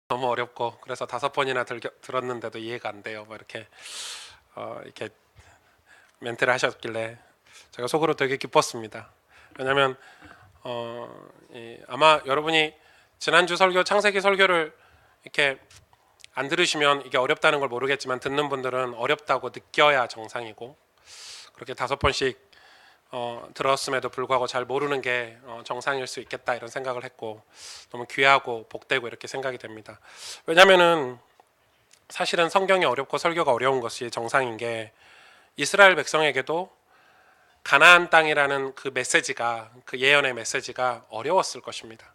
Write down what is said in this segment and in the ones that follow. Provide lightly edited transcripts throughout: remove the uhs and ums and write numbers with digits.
너무 어렵고 그래서 5번이나 들었는데도 이해가 안 돼요. 뭐 이렇게 멘트를 하셨길래 제가 속으로 되게 기뻤습니다. 왜냐하면 아마 여러분이 지난주 설교 창세기 설교를 이렇게 안 들으시면 이게 어렵다는 걸 모르겠지만 듣는 분들은 어렵다고 느껴야 정상이고 그렇게 5번씩 들었음에도 불구하고 잘 모르는 게 정상일 수 있겠다 이런 생각을 했고 너무 귀하고 복되고 이렇게 생각이 됩니다. 왜냐하면은 사실은 성경이 어렵고 설교가 어려운 것이 정상인 게 이스라엘 백성에게도 가나안 땅이라는 그 메시지가 그 예언의 메시지가 어려웠을 것입니다.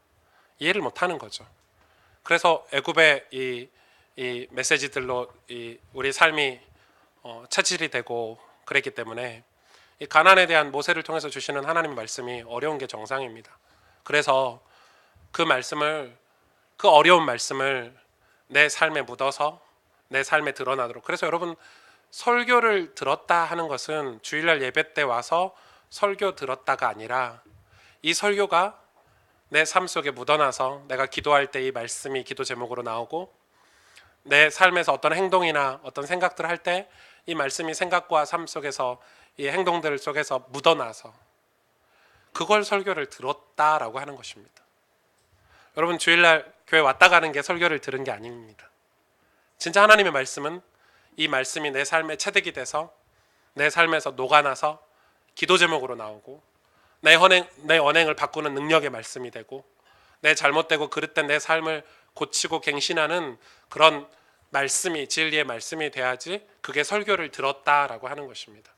이해를 못하는 거죠. 그래서 애굽의 이 메시지들로 우리 삶이 차질이 되고 그랬기 때문에 이 가나안에 대한 모세를 통해서 주시는 하나님의 말씀이 어려운 게 정상입니다. 그래서 그 어려운 말씀을 내 삶에 묻어서 내 삶에 드러나도록. 그래서 여러분 설교를 들었다 하는 것은 주일날 예배 때 와서 설교 들었다가 아니라 이 설교가 내 삶 속에 묻어나서 내가 기도할 때 이 말씀이 기도 제목으로 나오고 내 삶에서 어떤 행동이나 어떤 생각들을 할 때 이 말씀이 생각과 삶 속에서 이 행동들 속에서 묻어나서 그걸 설교를 들었다라고 하는 것입니다. 여러분 주일날 교회 왔다 가는 게 설교를 들은 게 아닙니다. 진짜 하나님의 말씀은 이 말씀이 내 삶에 체득이 돼서 내 삶에서 녹아나서 기도 제목으로 나오고 내 언행을 바꾸는 능력의 말씀이 되고 내 잘못되고 그릇된 내 삶을 고치고 갱신하는 그런 말씀이 진리의 말씀이 돼야지 그게 설교를 들었다라고 하는 것입니다.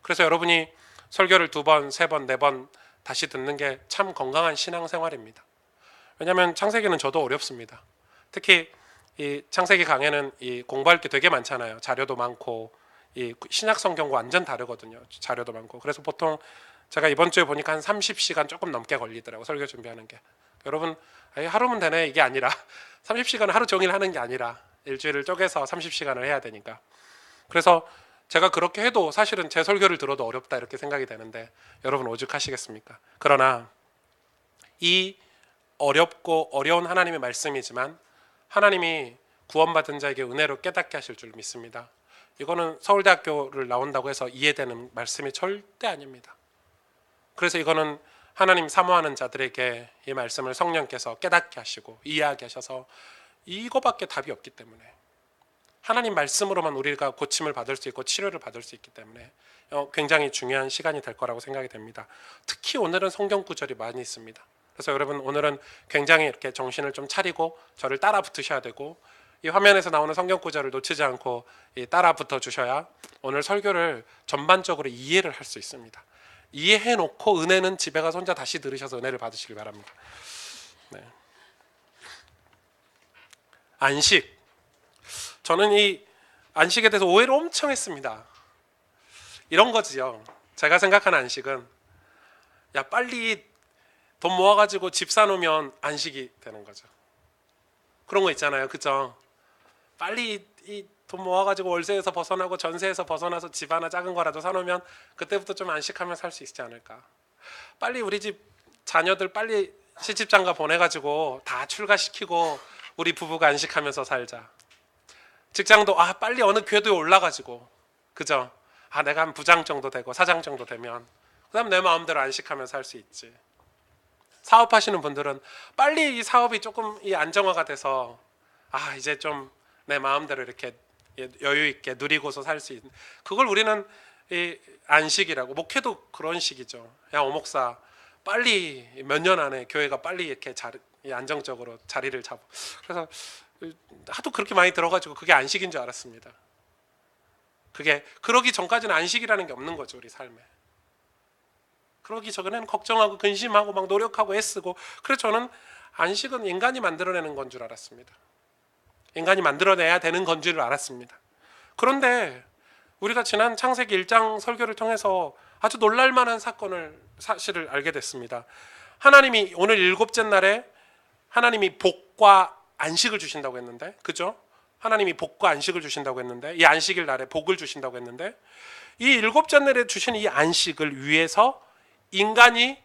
그래서 여러분이 설교를 2번, 3번, 4번 다시 듣는 게 참 건강한 신앙생활입니다. 왜냐하면 창세기는 저도 어렵습니다. 특히 이 창세기 강해는 이 공부할 게 되게 많잖아요. 자료도 많고 이 신약 성경과 완전 다르거든요. 자료도 많고. 그래서 보통 제가 이번 주에 보니까 한 30시간 조금 넘게 걸리더라고 설교 준비하는 게. 여러분 하루면 되네 이게 아니라 30시간을 하루 종일 하는 게 아니라 일주일을 쪼개서 30시간을 해야 되니까. 그래서 제가 그렇게 해도 사실은 제 설교를 들어도 어렵다 이렇게 생각이 되는데 여러분 오죽하시겠습니까? 그러나 이 어렵고 어려운 하나님의 말씀이지만 하나님이 구원받은 자에게 은혜로 깨닫게 하실 줄 믿습니다. 이거는 서울대학교를 나온다고 해서 이해되는 말씀이 절대 아닙니다. 그래서 이거는 하나님 사모하는 자들에게 이 말씀을 성령께서 깨닫게 하시고 이해하게 하셔서 이거밖에 답이 없기 때문에 하나님 말씀으로만 우리가 고침을 받을 수 있고 치료를 받을 수 있기 때문에 굉장히 중요한 시간이 될 거라고 생각이 됩니다. 특히 오늘은 성경 구절이 많이 있습니다. 그래서 여러분 오늘은 굉장히 이렇게 정신을 좀 차리고 저를 따라 붙으셔야 되고 이 화면에서 나오는 성경 구절을 놓치지 않고 따라 붙어 주셔야 오늘 설교를 전반적으로 이해를 할 수 있습니다. 이해해 놓고 은혜는 집에 가서 혼자 다시 들으셔서 은혜를 받으시길 바랍니다. 네. 안식. 저는 이 안식에 대해서 오해를 엄청 했습니다. 이런 거지요. 제가 생각하는 안식은 야 빨리 돈 모아가지고 집 사놓으면 안식이 되는 거죠. 그런 거 있잖아요, 그죠? 빨리 이 돈 모아가지고 월세에서 벗어나고 전세에서 벗어나서 집 하나 작은 거라도 사놓으면 그때부터 좀 안식하며 살 수 있지 않을까. 빨리 우리 집 자녀들 빨리 시집장가 보내가지고 다 출가시키고 우리 부부가 안식하면서 살자. 직장도 빨리 어느 궤도에 올라가지고 그죠? 내가 한 부장 정도 되고 사장 정도 되면 그다음 내 마음대로 안식하면서 살 수 있지. 사업하시는 분들은 빨리 이 사업이 조금 이 안정화가 돼서 이제 좀 내 마음대로 이렇게 여유 있게 누리고서 살 수 있는 그걸 우리는 이 안식이라고. 목회도 그런 식이죠. 야 오목사 빨리 몇 년 안에 교회가 빨리 이렇게 안정적으로 자리를 잡고. 그래서 하도 그렇게 많이 들어가지고 그게 안식인 줄 알았습니다. 그게 그러기 전까지는 안식이라는 게 없는 거죠 우리 삶에. 그러기 전에는 걱정하고 근심하고 막 노력하고 애쓰고. 그래서 저는 안식은 인간이 만들어내는 건 줄 알았습니다. 인간이 만들어내야 되는 건 줄 알았습니다. 그런데 우리가 지난 창세기 1장 설교를 통해서 아주 놀랄만한 사실을 알게 됐습니다. 하나님이 오늘 7째 날에 하나님이 복과 안식을 주신다고 했는데, 그죠? 하나님이 복과 안식을 주신다고 했는데, 이 안식일 날에 복을 주신다고 했는데, 이 7째 날에 주신 이 안식을 위해서 인간이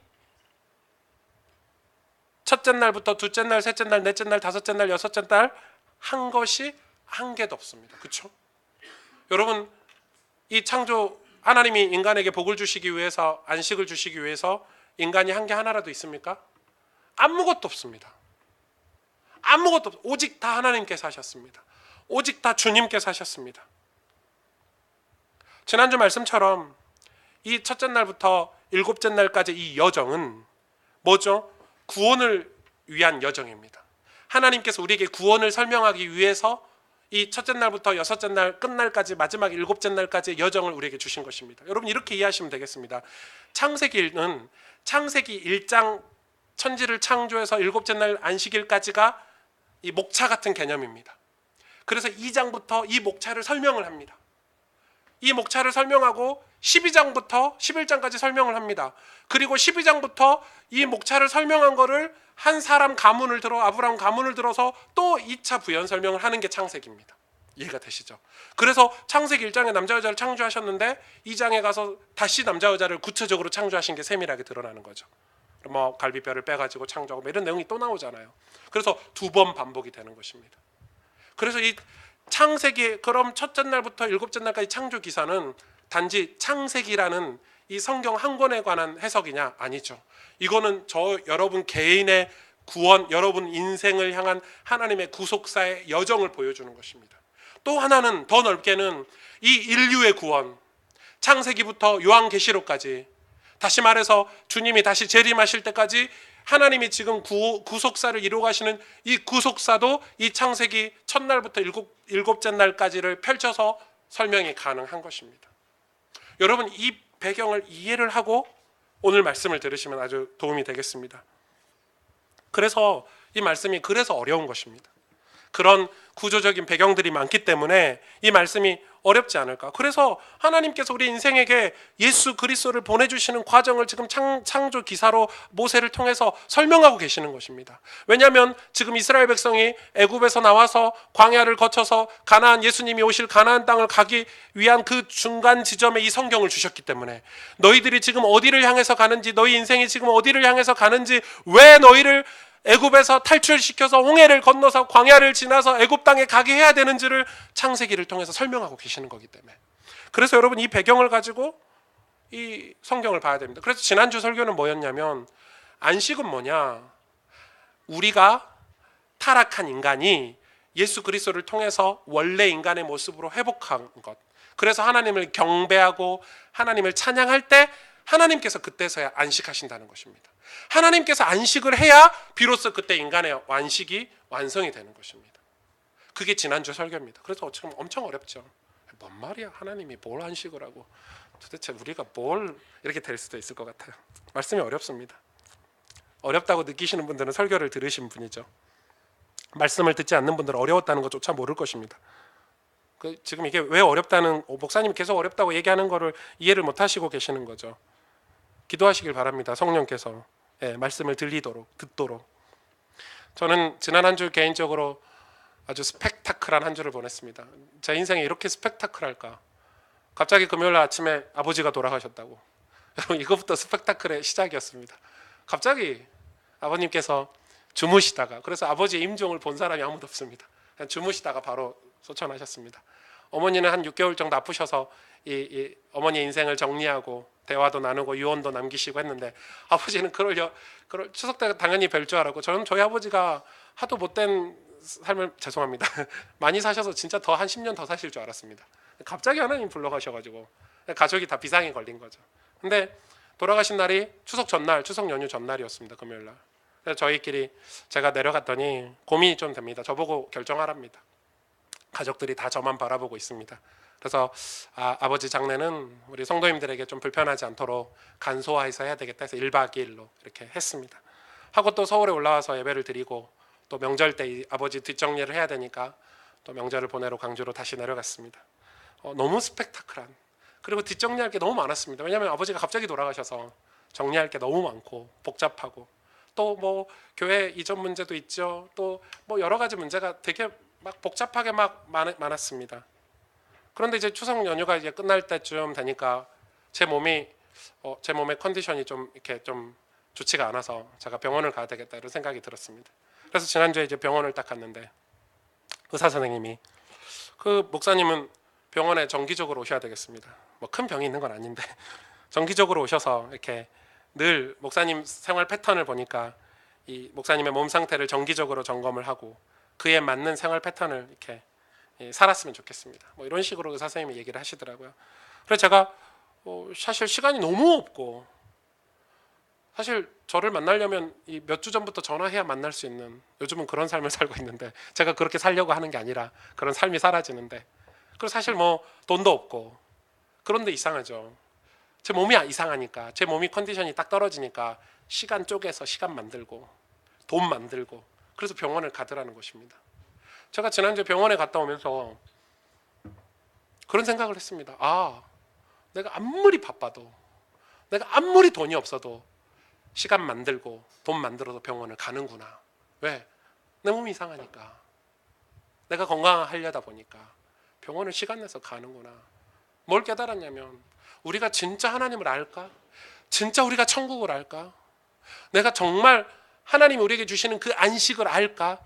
첫째 날부터 둘째 날, 셋째 날, 넷째 날, 다섯째 날, 여섯째 날 한 것이 한 개도 없습니다. 그렇죠? 여러분, 이 창조 하나님이 인간에게 복을 주시기 위해서, 안식을 주시기 위해서 인간이 한 게 하나라도 있습니까? 아무것도 없습니다. 아무것도 없, 오직 다 하나님께서 하셨습니다. 오직 다 주님께서 하셨습니다. 지난주 말씀처럼 이 첫째 날부터 일곱째 날까지 이 여정은 뭐죠? 구원을 위한 여정입니다. 하나님께서 우리에게 구원을 설명하기 위해서 이 첫째 날부터 여섯째 날 끝날까지 마지막 일곱째 날까지의 여정을 우리에게 주신 것입니다. 여러분, 이렇게 이해하시면 되겠습니다. 창세기는 창세기 1장 천지를 창조해서 일곱째 날 안식일까지가 이 목차 같은 개념입니다. 그래서 2장부터 이 목차를 설명을 합니다. 이 목차를 설명하고 12장부터 11장까지 설명을 합니다. 그리고 12장부터 이 목차를 설명한 거를 한 사람 가문을 들어, 아브라함 가문을 들어서 또 2차 부연 설명을 하는 게 창세기입니다. 이해가 되시죠? 그래서 창세기 1장에 남자 여자를 창조하셨는데 2장에 가서 다시 남자 여자를 구체적으로 창조하신 게 세밀하게 드러나는 거죠. 뭐 갈비뼈를 빼가지고 창조하고 뭐 이런 내용이 또 나오잖아요. 그래서 두 번 반복이 되는 것입니다. 그래서 이 창세기, 그럼 첫째 날부터 일곱째 날까지 창조 기사는 단지 창세기라는 이 성경 한 권에 관한 해석이냐? 아니죠. 이거는 저 여러분 개인의 구원, 여러분 인생을 향한 하나님의 구속사의 여정을 보여주는 것입니다. 또 하나는 더 넓게는 이 인류의 구원, 창세기부터 요한계시록까지, 다시 말해서 주님이 다시 재림하실 때까지 하나님이 지금 구속사를 이루어 가시는 이 구속사도 이 창세기 첫날부터 일곱째 날까지를 펼쳐서 설명이 가능한 것입니다. 여러분, 이 배경을 이해를 하고 오늘 말씀을 들으시면 아주 도움이 되겠습니다. 그래서 이 말씀이 그래서 어려운 것입니다. 그런 구조적인 배경들이 많기 때문에 이 말씀이 어렵지 않을까. 그래서 하나님께서 우리 인생에게 예수 그리스도를 보내주시는 과정을 지금 창조 기사로 모세를 통해서 설명하고 계시는 것입니다. 왜냐하면 지금 이스라엘 백성이 애굽에서 나와서 광야를 거쳐서 가나안, 예수님이 오실 가나안 땅을 가기 위한 그 중간 지점에 이 성경을 주셨기 때문에 너희들이 지금 어디를 향해서 가는지, 너희 인생이 지금 어디를 향해서 가는지, 왜 너희를 애굽에서 탈출시켜서 홍해를 건너서 광야를 지나서 애굽 땅에 가게 해야 되는지를 창세기를 통해서 설명하고 계시는 거기 때문에, 그래서 여러분 이 배경을 가지고 이 성경을 봐야 됩니다. 그래서 지난주 설교는 뭐였냐면, 안식은 뭐냐? 우리가 타락한 인간이 예수 그리스도를 통해서 원래 인간의 모습으로 회복한 것, 그래서 하나님을 경배하고 하나님을 찬양할 때 하나님께서 그때서야 안식하신다는 것입니다. 하나님께서 안식을 해야 비로소 그때 인간의 안식이 완성이 되는 것입니다. 그게 지난주 설교입니다. 그래서 지금 엄청 어렵죠. 뭔 말이야, 하나님이 뭘 안식을 하고 도대체 우리가 뭘, 이렇게 될 수도 있을 것 같아요. 말씀이 어렵습니다. 어렵다고 느끼시는 분들은 설교를 들으신 분이죠. 말씀을 듣지 않는 분들은 어려웠다는 것조차 모를 것입니다. 지금 이게 왜 어렵다는, 목사님이 계속 어렵다고 얘기하는 거를 이해를 못 하시고 계시는 거죠. 기도하시길 바랍니다. 성령께서 말씀을 듣도록. 저는 지난 한 주 개인적으로 아주 스펙타클한 한 주를 보냈습니다. 제 인생이 이렇게 스펙타클할까? 갑자기 금요일 아침에 아버지가 돌아가셨다고. 여러분, 이거부터 스펙타클의 시작이었습니다. 갑자기 아버님께서 주무시다가, 그래서 아버지의 임종을 본 사람이 아무도 없습니다. 그냥 주무시다가 바로 소천하셨습니다. 어머니는 한 6개월 정도 아프셔서 이 어머니의 인생을 정리하고 대화도 나누고 유언도 남기시고 했는데, 아버지는 그럴 추석 때 당연히 뵐 줄 알았고, 저는 저희 아버지가 하도 못된 삶을, 죄송합니다, 많이 사셔서 진짜 더 한 10년 더 사실 줄 알았습니다. 갑자기 하나님 불러가셔가지고 가족이 다 비상이 걸린 거죠. 근데 돌아가신 날이 추석 전날, 추석 연휴 전날이었습니다. 금요일날. 그래서 저희끼리, 제가 내려갔더니 고민이 좀 됩니다. 저보고 결정하랍니다. 가족들이 다 저만 바라보고 있습니다. 그래서 아버지 장례는 우리 성도님들에게 좀 불편하지 않도록 간소화해서 해야 되겠다 해서 1박 2일로 이렇게 했습니다. 하고 또 서울에 올라와서 예배를 드리고, 또 명절 때 아버지 뒷정리를 해야 되니까 또 명절을 보내러 광주로 다시 내려갔습니다. 너무 스펙타클한, 그리고 뒷정리할 게 너무 많았습니다. 왜냐하면 아버지가 갑자기 돌아가셔서 정리할 게 너무 많고 복잡하고, 또 뭐 교회 이전 문제도 있죠. 또 뭐 여러 가지 문제가 되게 막 복잡하게 막 많았습니다. 그런데 이제 추석 연휴가 이제 끝날 때쯤 되니까 제 몸의 컨디션이 좀 이렇게 좀 좋지가 않아서 제가 병원을 가야 되겠다 이런 생각이 들었습니다. 그래서 지난주에 이제 병원을 딱 갔는데, 의사 선생님이 그 목사님은 병원에 정기적으로 오셔야 되겠습니다. 뭐 큰 병이 있는 건 아닌데 정기적으로 오셔서 이렇게 늘 목사님 생활 패턴을 보니까 이 목사님의 몸 상태를 정기적으로 점검을 하고 그에 맞는 생활 패턴을 이렇게 살았으면 좋겠습니다. 뭐 이런 식으로 의사 선생님이 얘기를 하시더라고요. 그래서 제가 사실 시간이 너무 없고 사실 저를 만나려면 몇 주 전부터 전화해야 만날 수 있는, 요즘은 그런 삶을 살고 있는데 제가 그렇게 살려고 하는 게 아니라 그런 삶이 사라지는데, 그리고 사실 뭐 돈도 없고, 그런데 이상하죠. 제 몸이 이상하니까, 제 몸이 컨디션이 딱 떨어지니까 시간 쪼개서 시간 만들고 돈 만들고 그래서 병원을 가더라는 것입니다. 제가 지난주에 병원에 갔다 오면서 그런 생각을 했습니다. 내가 아무리 바빠도, 내가 아무리 돈이 없어도 시간 만들고 돈 만들어서 병원을 가는구나. 왜? 내 몸이 이상하니까, 내가 건강하려다 보니까 병원을 시간 내서 가는구나. 뭘 깨달았냐면, 우리가 진짜 하나님을 알까? 진짜 우리가 천국을 알까? 내가 정말 하나님이 우리에게 주시는 그 안식을 알까?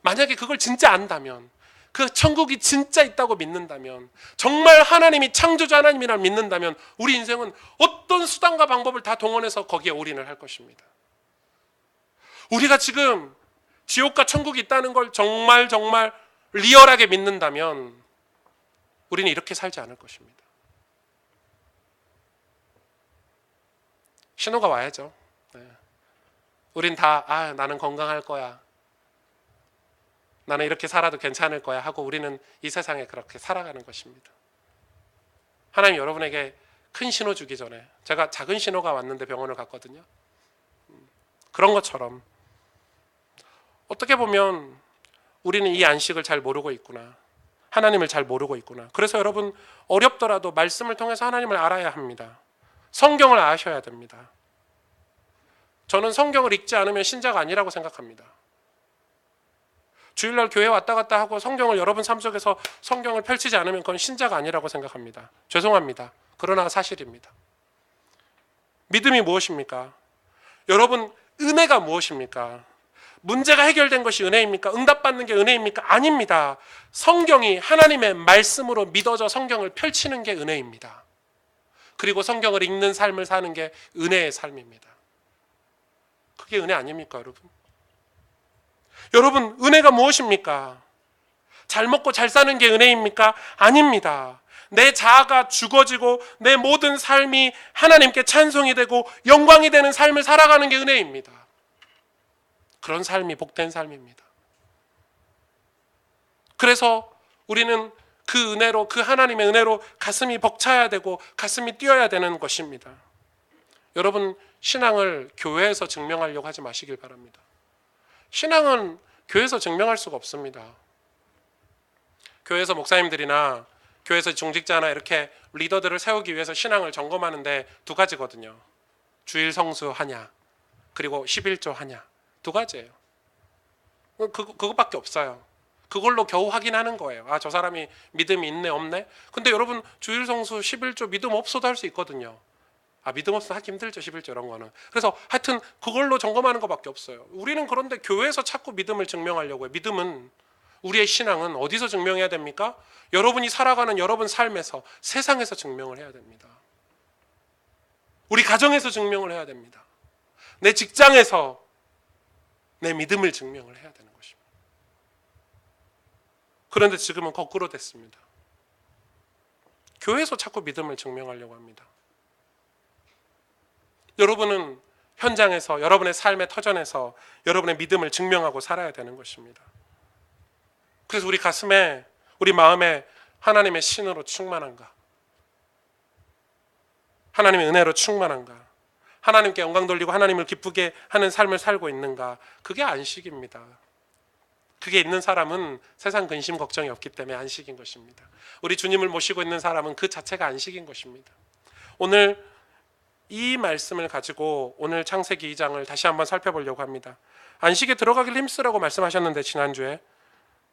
만약에 그걸 진짜 안다면, 그 천국이 진짜 있다고 믿는다면, 정말 하나님이 창조주 하나님이라 믿는다면 우리 인생은 어떤 수단과 방법을 다 동원해서 거기에 올인을 할 것입니다. 우리가 지금 지옥과 천국이 있다는 걸 정말 리얼하게 믿는다면 우리는 이렇게 살지 않을 것입니다. 신호가 와야죠. 우린 다 나는 건강할 거야, 나는 이렇게 살아도 괜찮을 거야 하고 우리는 이 세상에 그렇게 살아가는 것입니다. 하나님 여러분에게 큰 신호 주기 전에, 제가 작은 신호가 왔는데 병원을 갔거든요. 그런 것처럼 어떻게 보면 우리는 이 안식을 잘 모르고 있구나, 하나님을 잘 모르고 있구나. 그래서 여러분, 어렵더라도 말씀을 통해서 하나님을 알아야 합니다. 성경을 아셔야 됩니다. 저는 성경을 읽지 않으면 신자가 아니라고 생각합니다. 주일날 교회 왔다 갔다 하고 성경을 여러분 삶 속에서 성경을 펼치지 않으면 그건 신자가 아니라고 생각합니다. 죄송합니다. 그러나 사실입니다. 믿음이 무엇입니까? 여러분, 은혜가 무엇입니까? 문제가 해결된 것이 은혜입니까? 응답받는 게 은혜입니까? 아닙니다. 성경이 하나님의 말씀으로 믿어져 성경을 펼치는 게 은혜입니다. 그리고 성경을 읽는 삶을 사는 게 은혜의 삶입니다. 그게 은혜 아닙니까, 여러분? 여러분, 은혜가 무엇입니까? 잘 먹고 잘 사는 게 은혜입니까? 아닙니다. 내 자아가 죽어지고 내 모든 삶이 하나님께 찬송이 되고 영광이 되는 삶을 살아가는 게 은혜입니다. 그런 삶이 복된 삶입니다. 그래서 우리는 그 은혜로, 그 하나님의 은혜로 가슴이 벅차야 되고 가슴이 뛰어야 되는 것입니다. 여러분, 신앙을 교회에서 증명하려고 하지 마시길 바랍니다. 신앙은 교회에서 증명할 수가 없습니다. 교회에서 목사님들이나 교회에서 중직자나 이렇게 리더들을 세우기 위해서 신앙을 점검하는데 두 가지거든요. 주일 성수 하냐, 그리고 11조 하냐, 두 가지예요. 그것밖에 없어요. 그걸로 겨우 확인하는 거예요. 저 사람이 믿음이 있네 없네. 근데 여러분, 주일 성수 11조 믿음 없어도 할 수 있거든요. 믿음 없으면 하기 힘들죠, 11조 이런 거는. 그래서 하여튼 그걸로 점검하는 것밖에 없어요. 우리는 그런데 교회에서 자꾸 믿음을 증명하려고 해요. 믿음은, 우리의 신앙은 어디서 증명해야 됩니까? 여러분이 살아가는 여러분 삶에서, 세상에서 증명을 해야 됩니다. 우리 가정에서 증명을 해야 됩니다. 내 직장에서 내 믿음을 증명을 해야 되는 것입니다. 그런데 지금은 거꾸로 됐습니다. 교회에서 자꾸 믿음을 증명하려고 합니다. 여러분은 현장에서, 여러분의 삶의 터전에서 여러분의 믿음을 증명하고 살아야 되는 것입니다. 그래서 우리 가슴에, 우리 마음에 하나님의 신으로 충만한가? 하나님의 은혜로 충만한가? 하나님께 영광 돌리고 하나님을 기쁘게 하는 삶을 살고 있는가? 그게 안식입니다. 그게 있는 사람은 세상 근심 걱정이 없기 때문에 안식인 것입니다. 우리 주님을 모시고 있는 사람은 그 자체가 안식인 것입니다. 오늘 이 말씀을 가지고 오늘 창세기 2장을 다시 한번 살펴보려고 합니다. 안식에 들어가길 힘쓰라고 말씀하셨는데, 지난주에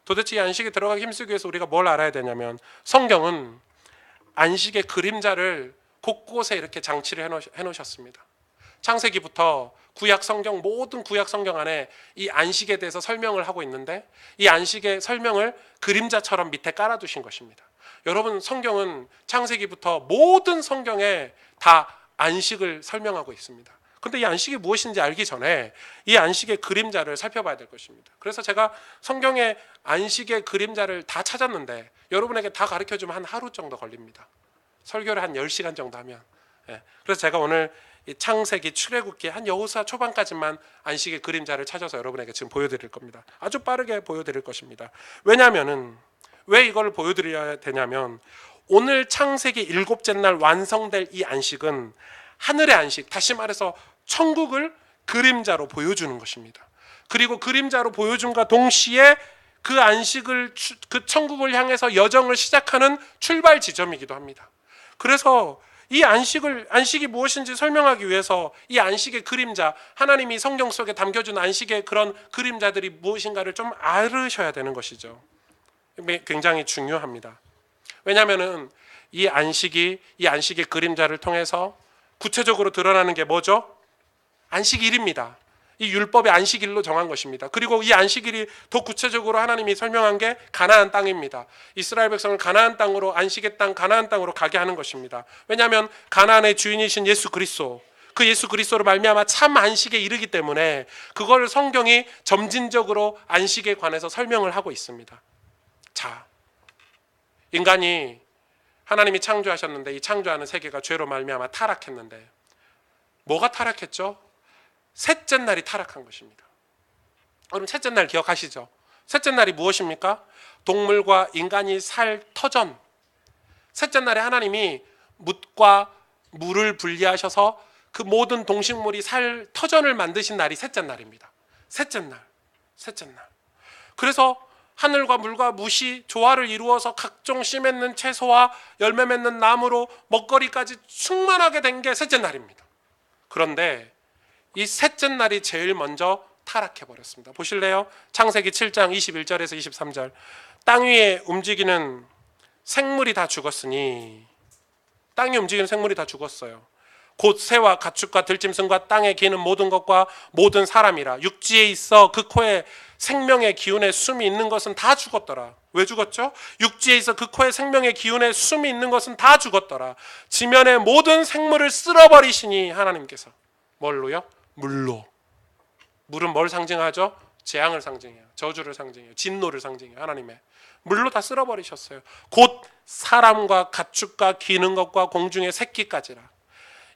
도대체 이 안식에 들어가기 힘쓰기 위해서 우리가 뭘 알아야 되냐면, 성경은 안식의 그림자를 곳곳에 이렇게 장치를 해놓으셨습니다. 창세기부터 구약 성경, 모든 구약 성경 안에 이 안식에 대해서 설명을 하고 있는데 이 안식의 설명을 그림자처럼 밑에 깔아두신 것입니다. 여러분, 성경은 창세기부터 모든 성경에 다 안식을 설명하고 있습니다. 근데 이 안식이 무엇인지 알기 전에 이 안식의 그림자를 살펴봐야 될 것입니다. 그래서 제가 성경의 안식의 그림자를 다 찾았는데 여러분에게 다 가르쳐주면 한 하루 정도 걸립니다. 설교를 한 10시간 정도 하면. 그래서 제가 오늘 이 창세기, 출애굽기, 한 여호수아 초반까지만 안식의 그림자를 찾아서 여러분에게 지금 보여드릴 겁니다. 아주 빠르게 보여드릴 것입니다. 왜냐하면은 왜 이걸 보여드려야 되냐면 오늘 창세기 7째 날 완성될 이 안식은 하늘의 안식, 다시 말해서 천국을 그림자로 보여주는 것입니다. 그리고 그림자로 보여줌과 동시에 그 안식을, 그 천국을 향해서 여정을 시작하는 출발 지점이기도 합니다. 그래서 이 안식이 무엇인지 설명하기 위해서 이 안식의 그림자, 하나님이 성경 속에 담겨준 안식의 그런 그림자들이 무엇인가를 좀 알으셔야 되는 것이죠. 굉장히 중요합니다. 왜냐하면은 이 안식의 그림자를 통해서 구체적으로 드러나는 게 뭐죠? 안식일입니다. 이 율법의 안식일로 정한 것입니다. 그리고 이 안식일이 더 구체적으로 하나님이 설명한 게 가나안 땅입니다. 이스라엘 백성을 가나안 땅으로, 안식의 땅 가나안 땅으로 가게 하는 것입니다. 왜냐하면 가나안의 주인이신 예수 그리스도, 그 예수 그리스도로 말미암아 참 안식에 이르기 때문에 그걸 성경이 점진적으로 안식에 관해서 설명을 하고 있습니다. 자, 인간이 하나님이 창조하셨는데 이 창조하는 세계가 죄로 말미암아 타락했는데 뭐가 타락했죠? 셋째 날이 타락한 것입니다. 여러분, 셋째 날 기억하시죠? 셋째 날이 무엇입니까? 동물과 인간이 살 터전. 셋째 날에 하나님이 뭇과 물을 분리하셔서 그 모든 동식물이 살 터전을 만드신 날이 셋째 날입니다. 셋째 날. 그래서 하늘과 물과 뭇이 조화를 이루어서 각종 씨 맺는 채소와 열매 맺는 나무로 먹거리까지 충만하게 된 게 셋째 날입니다. 그런데 이 셋째 날이 제일 먼저 타락해버렸습니다. 보실래요? 창세기 7장 21절에서 23절. 땅 위에 움직이는 생물이 다 죽었으니, 땅에 움직이는 생물이 다 죽었어요. 곧 새와 가축과 들짐승과 땅에 기는 모든 것과 모든 사람이라. 육지에 있어 그 코에 생명의 기운에 숨이 있는 것은 다 죽었더라. 왜 죽었죠? 육지에 있어 그 코에 생명의 기운에 숨이 있는 것은 다 죽었더라. 지면의 모든 생물을 쓸어버리시니 하나님께서. 뭘로요? 물로. 물은 뭘 상징하죠? 재앙을 상징해요. 저주를 상징해요. 진노를 상징해요. 하나님의. 물로 다 쓸어버리셨어요. 곧 사람과 가축과 기는 것과 공중의 새끼까지라.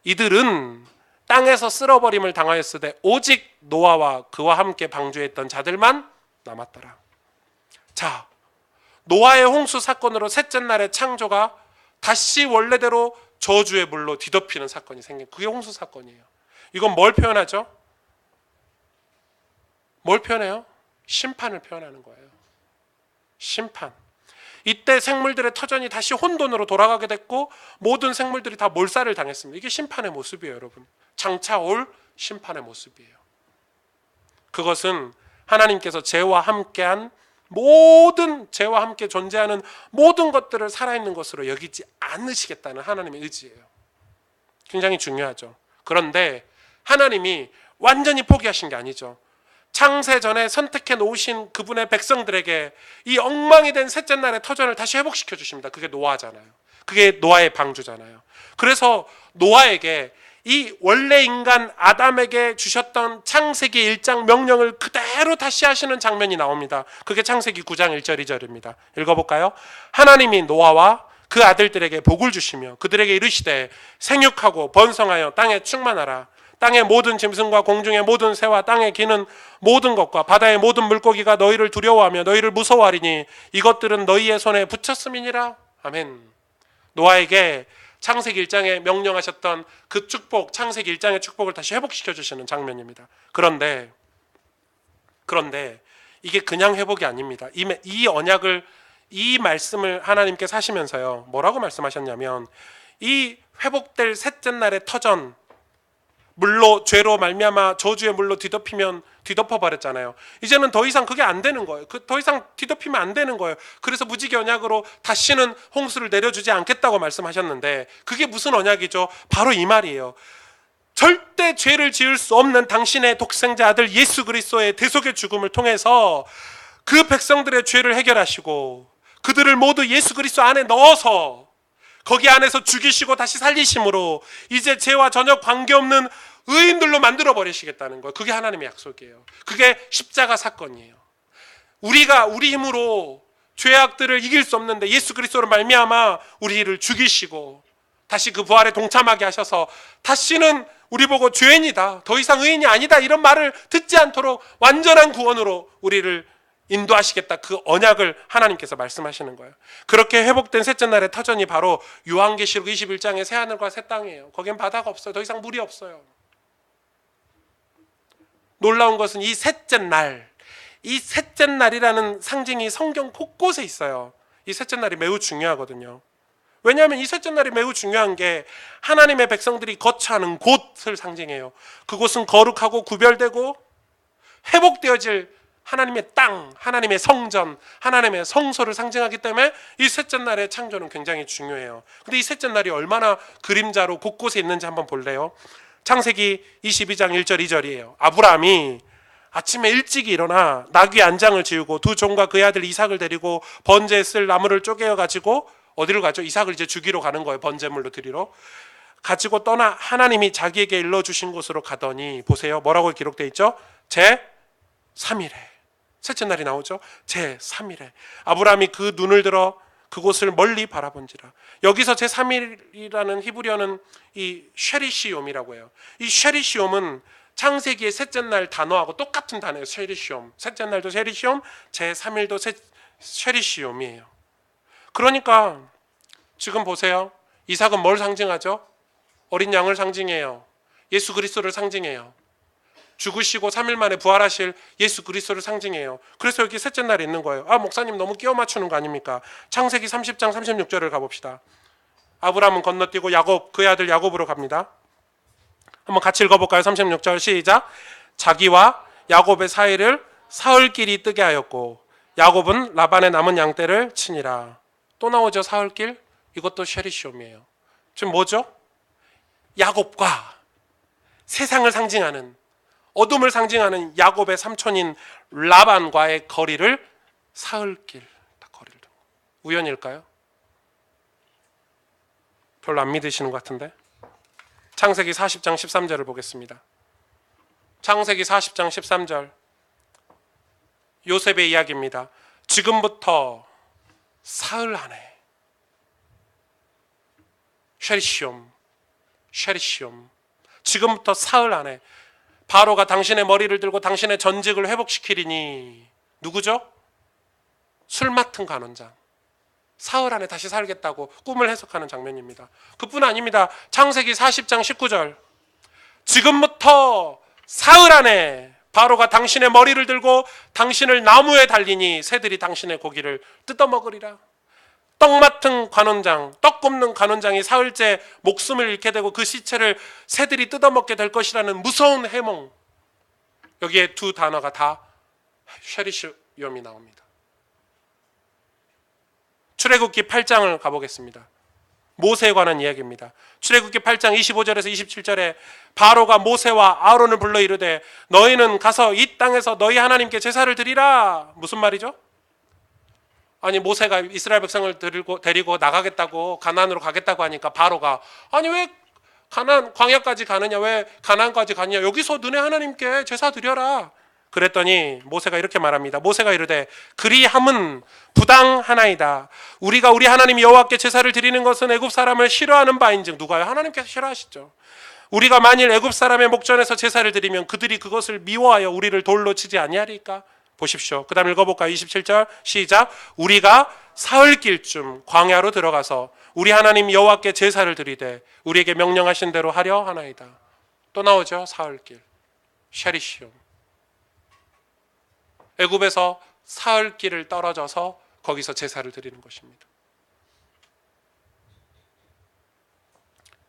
이들은 땅에서 쓸어버림을 당하였으되 오직 노아와 그와 함께 방주했던 자들만 남았더라. 자, 노아의 홍수 사건으로 셋째 날의 창조가 다시 원래대로 저주의 물로 뒤덮이는 사건이 생긴, 그게 홍수 사건이에요. 이건 뭘 표현하죠? 뭘 표현해요? 심판을 표현하는 거예요. 심판. 이때 생물들의 터전이 다시 혼돈으로 돌아가게 됐고 모든 생물들이 다 몰살을 당했습니다. 이게 심판의 모습이에요, 여러분. 장차 올 심판의 모습이에요. 그것은 하나님께서 죄와 함께한 모든, 죄와 함께 존재하는 모든 것들을 살아있는 것으로 여기지 않으시겠다는 하나님의 의지예요. 굉장히 중요하죠. 그런데 하나님이 완전히 포기하신 게 아니죠. 창세 전에 선택해 놓으신 그분의 백성들에게 이 엉망이 된 셋째 날의 터전을 다시 회복시켜 주십니다. 그게 노아잖아요. 그게 노아의 방주잖아요. 그래서 노아에게 이 원래 인간 아담에게 주셨던 창세기 1장 명령을 그대로 다시 하시는 장면이 나옵니다. 그게 창세기 9장 1절 2절입니다. 읽어볼까요? 하나님이 노아와 그 아들들에게 복을 주시며 그들에게 이르시되 생육하고 번성하여 땅에 충만하라. 땅의 모든 짐승과 공중의 모든 새와 땅에 기는 모든 것과 바다의 모든 물고기가 너희를 두려워하며 너희를 무서워하리니 이것들은 너희의 손에 붙였음이니라. 아멘. 노아에게 창세기 1장에 명령하셨던 그 축복, 창세기 1장의 축복을 다시 회복시켜 주시는 장면입니다. 그런데 이게 그냥 회복이 아닙니다. 이 언약을, 이 말씀을 하나님께서 하시면서요, 뭐라고 말씀하셨냐면 이 회복될 셋째 날의 터전, 물로, 죄로 말미암아 저주의 물로 뒤덮어 버렸잖아요. 이제는 더 이상 그게 안 되는 거예요. 더 이상 뒤덮이면 안 되는 거예요. 그래서 무지개 언약으로 다시는 홍수를 내려주지 않겠다고 말씀하셨는데 그게 무슨 언약이죠? 바로 이 말이에요. 절대 죄를 지을 수 없는 당신의 독생자 아들 예수 그리스도의 대속의 죽음을 통해서 그 백성들의 죄를 해결하시고 그들을 모두 예수 그리스도 안에 넣어서 거기 안에서 죽이시고 다시 살리심으로 이제 죄와 전혀 관계없는 의인들로 만들어 버리시겠다는 거예요. 그게 하나님의 약속이에요. 그게 십자가 사건이에요. 우리가 우리 힘으로 죄악들을 이길 수 없는데 예수 그리스도로 말미암아 우리를 죽이시고 다시 그 부활에 동참하게 하셔서 다시는 우리 보고 죄인이다, 더 이상 의인이 아니다 이런 말을 듣지 않도록 완전한 구원으로 우리를 인도하시겠다, 그 언약을 하나님께서 말씀하시는 거예요. 그렇게 회복된 셋째 날의 터전이 바로 요한계시록 21장의 새하늘과 새 땅이에요. 거긴 바다가 없어요. 더 이상 물이 없어요. 놀라운 것은 이 셋째 날, 이 셋째 날이라는 상징이 성경 곳곳에 있어요. 이 셋째 날이 매우 중요하거든요. 왜냐하면 이 셋째 날이 매우 중요한 게 하나님의 백성들이 거처하는 곳을 상징해요. 그곳은 거룩하고 구별되고 회복되어질 하나님의 땅, 하나님의 성전, 하나님의 성소를 상징하기 때문에 이 셋째 날의 창조는 굉장히 중요해요. 근데 이 셋째 날이 얼마나 그림자로 곳곳에 있는지 한번 볼래요? 창세기 22장 1절 2절이에요. 아브라함이 아침에 일찍 일어나 나귀 안장을 지우고 두 종과 그의 아들 이삭을 데리고 번제에 쓸 나무를 쪼개어 가지고 어디를 가죠? 이삭을 이제 죽이러 가는 거예요. 번제물로 드리러 가지고 떠나 하나님이 자기에게 일러주신 곳으로 가더니 보세요. 뭐라고 기록되어 있죠? 제 3일에 셋째 날이 나오죠. 제 3일에 아브라함이 그 눈을 들어 그곳을 멀리 바라본지라. 여기서 제 3일이라는 히브리어는 이 쉐리시옴이라고 해요. 이 쉐리시옴은 창세기의 셋째 날 단어하고 똑같은 단어예요. 쉐리시옴. 셋째 날도 쉐리시옴, 제 3일도 쉐리시옴이에요. 그러니까 지금 보세요. 이삭은 뭘 상징하죠? 어린 양을 상징해요. 예수 그리스도를 상징해요. 죽으시고 3일 만에 부활하실 예수 그리스도를 상징해요. 그래서 여기 셋째 날에 있는 거예요. 아, 목사님 너무 끼워 맞추는 거 아닙니까? 창세기 30장 36절을 가봅시다. 아브라함은 건너뛰고 야곱, 그의 아들 야곱으로 갑니다. 한번 같이 읽어볼까요? 36절 시작. 자기와 야곱의 사이를 사흘길이 뜨게 하였고 야곱은 라반의 남은 양떼를 치니라. 또 나오죠. 사흘길. 이것도 쉐리시옴이에요. 지금 뭐죠? 야곱과 세상을 상징하는, 어둠을 상징하는 야곱의 삼촌인 라반과의 거리를 사흘길, 딱 거리를 둔 거예요. 우연일까요? 별로 안 믿으시는 것 같은데. 창세기 40장 13절을 보겠습니다. 창세기 40장 13절 요셉의 이야기입니다. 지금부터 사흘 안에 쉐리시옴 지금부터 사흘 안에 바로가 당신의 머리를 들고 당신의 전직을 회복시키리니. 누구죠? 술 맡은 간원장. 사흘 안에 다시 살겠다고 꿈을 해석하는 장면입니다. 그뿐 아닙니다. 창세기 40장 19절 지금부터 사흘 안에 바로가 당신의 머리를 들고 당신을 나무에 달리니 새들이 당신의 고기를 뜯어먹으리라. 떡 맡은 관원장, 떡 굽는 관원장이 사흘째 목숨을 잃게 되고 그 시체를 새들이 뜯어먹게 될 것이라는 무서운 해몽. 여기에 두 단어가 다 쉐리시옴이 나옵니다. 출애굽기 8장을 가보겠습니다. 모세에 관한 이야기입니다. 출애굽기 8장 25절에서 27절에 바로가 모세와 아론을 불러 이르되 너희는 가서 이 땅에서 너희 하나님께 제사를 드리라. 무슨 말이죠? 아니 모세가 이스라엘 백성을 데리고 나가겠다고 가나안으로 가겠다고 하니까 바로가 아니 왜 가나안 광야까지 가느냐, 왜 가나안까지 가느냐, 여기서 너네 하나님께 제사 드려라. 그랬더니 모세가 이렇게 말합니다. 모세가 이르되 그리함은 부당하나이다. 우리가 우리 하나님 여호와께 제사를 드리는 것은 애굽 사람을 싫어하는 바인즉. 누가요? 하나님께서 싫어하시죠. 우리가 만일 애굽 사람의 목전에서 제사를 드리면 그들이 그것을 미워하여 우리를 돌로 치지 아니하리까. 보십시오. 그 다음 읽어볼까요? 27절 시작. 우리가 사흘길쯤 광야로 들어가서 우리 하나님 여호와께 제사를 드리되 우리에게 명령하신 대로 하려 하나이다. 또 나오죠. 사흘길. 쉐리시옴. 애굽에서 사흘길을 떨어져서 거기서 제사를 드리는 것입니다.